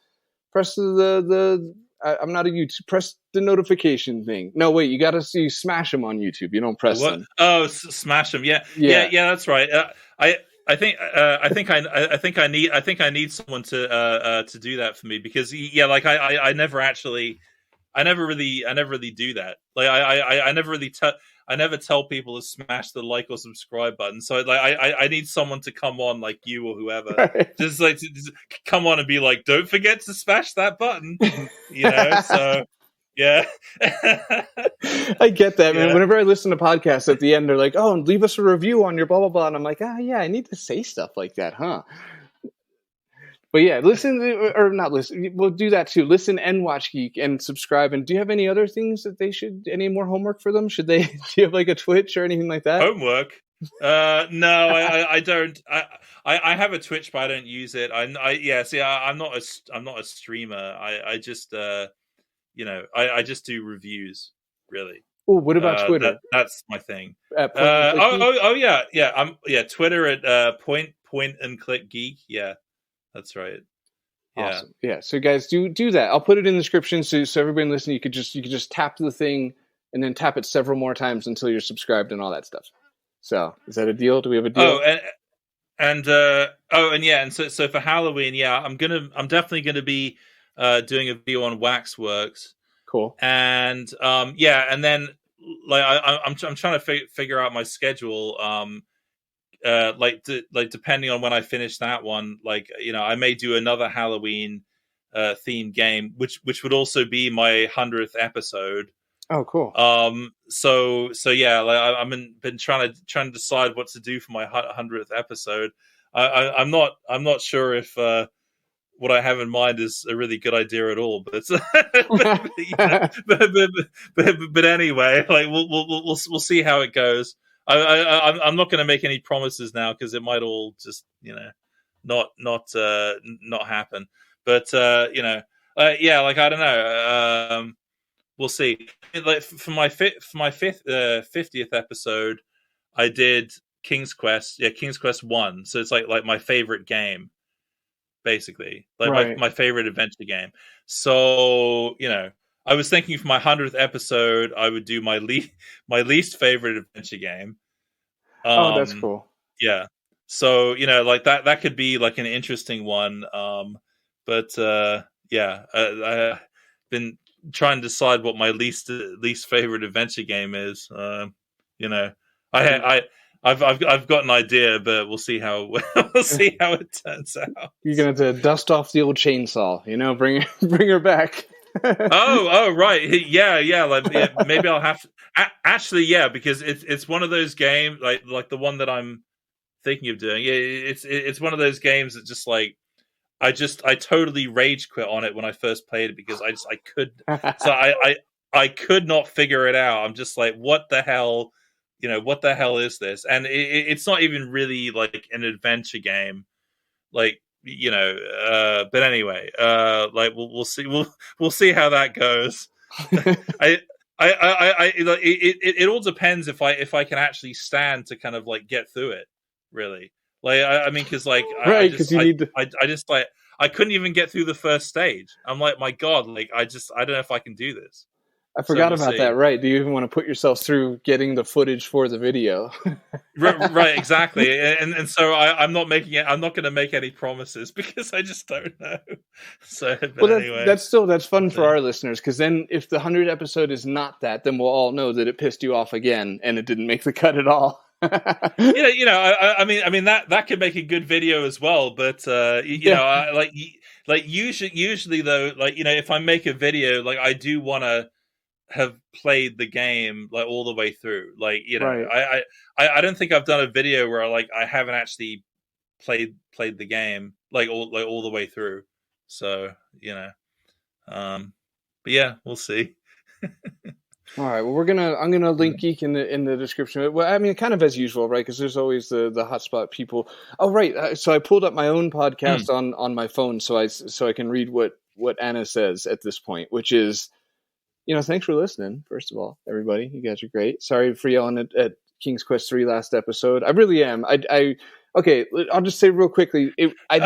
I'm not a YouTube. Press the notification thing. No, wait. You got to smash them on YouTube. You don't press them. Oh, smash them. Yeah. That's right. I think I need someone to do that for me because like I never really do that. Like I never really I never tell people to smash the like or subscribe button. So like I need someone to come on, like you or whoever, right. just come on and be like, don't forget to smash that button. You know, so yeah. I get that, man. Whenever I listen to podcasts at the end, they're like, oh, and leave us a review on your blah blah blah, and I'm like, yeah, I need to say stuff like that, huh? But yeah, listen or not listen. We'll do that too. Listen and watch Geek and subscribe. And do you have any other things that they should? Any more homework for them? Should they? Do you have like a Twitch or anything like that? Homework? No, I don't. I have a Twitch, but I don't use it. I'm not a streamer. I just you know, I just do reviews, really. Oh, what about Twitter? That's my thing. Twitter at point and click geek. Yeah. That's right. Yeah. Awesome. Yeah. So guys, do that. I'll put it in the description so everybody listening, you could just tap the thing and then tap it several more times until you're subscribed and all that stuff. So is that a deal? Do we have a deal? And so for Halloween, I'm definitely gonna be doing a video on Waxworks. Cool. And and then like I'm trying to figure out my schedule. Depending on when I finish that one, like, you know, I may do another Halloween themed game, which would also be my 100th episode. Oh, cool. So yeah, like I've been trying to decide what to do for my 100th episode. I'm not sure if what I have in mind is a really good idea at all, but but anyway, like we'll see how it goes. I'm not going to make any promises now because it might all just, you know, not happen. But like I don't know. We'll see. Like for my 50th episode, I did King's Quest. Yeah, King's Quest 1. So it's like my favorite game, basically. Like right. my favorite adventure game. So, you know, I was thinking for my 100th episode, I would do my least favorite adventure game. Oh, that's cool. Yeah. So, you know, like that could be like an interesting one. But I've been trying to decide what my least favorite adventure game is. You know, I've got an idea, but we'll see how it turns out. You're gonna have to dust off the old chainsaw, you know, bring her back. oh right, yeah. Like maybe I'll have to actually, yeah, because it's one of those games like the one that I'm thinking of doing. Yeah, it's one of those games that just like I totally rage quit on it when I first played it because I could not figure it out. I'm just like, what the hell, you know, what the hell is this? And it's not even really like an adventure game, like, you know. But anyway, like we'll see we'll see how that goes. It all depends if I can actually stand to kind of like get through it, really. Like I mean, because like right, because you need to... I just like I couldn't even get through the first stage. I'm like, my God, like I don't know if I can do this. I forgot about that. Right? Do you even want to put yourself through getting the footage for the video? right, exactly. And so I'm not making it. I'm not going to make any promises because I just don't know. So, but anyway, that's fun for our listeners, because then if the 100th episode is not that, then we'll all know that it pissed you off again and it didn't make the cut at all. you know, I mean that could make a good video as well. But you know, like usually though, like, you know, if I make a video, like I do want to have played the game like all the way through. Like, you know, right. I don't think I've done a video where I haven't actually played the game like all the way through. So, you know, but yeah, we'll see. All right. Well, I'm gonna link Geek in the description. Well, I mean, kind of as usual, right? Because there's always the Hotspot people. Oh, right. So I pulled up my own podcast on my phone, so I can read what Anna says at this point, which is, you know, thanks for listening. First of all, everybody, you guys are great. Sorry for yelling at King's Quest 3 last episode. I really am. Okay. I'll just say real quickly. I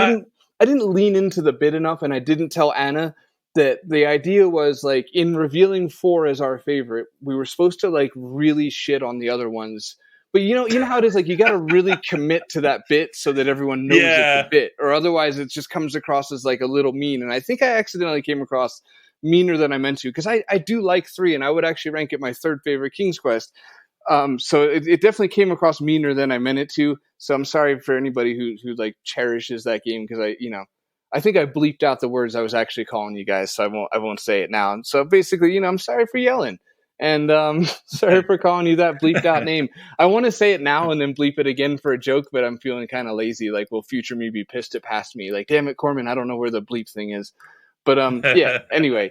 didn't lean into the bit enough, and I didn't tell Anna that the idea was, like, in revealing 4 as our favorite, we were supposed to like really shit on the other ones. But you know how it is, like, you got to really commit to that bit so that everyone knows it's a bit, or otherwise it just comes across as like a little mean. And I think I accidentally came across meaner than I meant to, because I do like 3, and I would actually rank it my 3rd favorite King's Quest. So it definitely came across meaner than I meant it to. So I'm sorry for anybody who like cherishes that game, because I think I bleeped out the words I was actually calling you guys, so I won't say it now. So basically, you know, I'm sorry for yelling, and sorry for calling you that bleeped out name. I want to say it now and then bleep it again for a joke, but I'm feeling kind of lazy. Like, will future me be pissed it past me? Like, damn it, Corman, I don't know where the bleep thing is. But yeah. Anyway,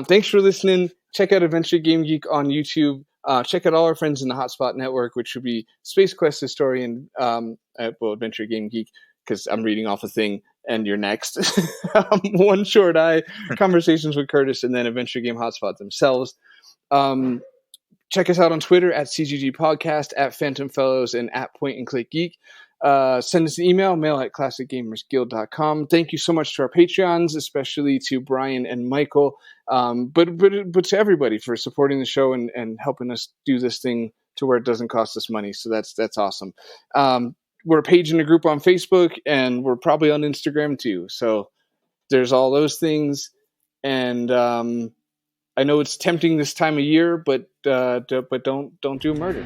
thanks for listening. Check out Adventure Game Geek on YouTube. Check out all our friends in the Hotspot network, which would be Space Quest Historian, Adventure Game Geek, because I'm reading off a thing, and you're next. OneShortEye, Conversations with Curtis, and then Adventure Game Hotspot themselves. Check us out on Twitter at CGG Podcast, at Phantom Fellows, and at Point and Click Geek. Send us an email, mail@classicgamersguild.com. Thank you so much to our Patreons, especially to Brian and Michael, but to everybody for supporting the show and helping us do this thing to where it doesn't cost us money. So that's awesome. We're a page in a group on Facebook, and we're probably on Instagram too. So there's all those things. And I I know it's tempting this time of year, but don't do murder.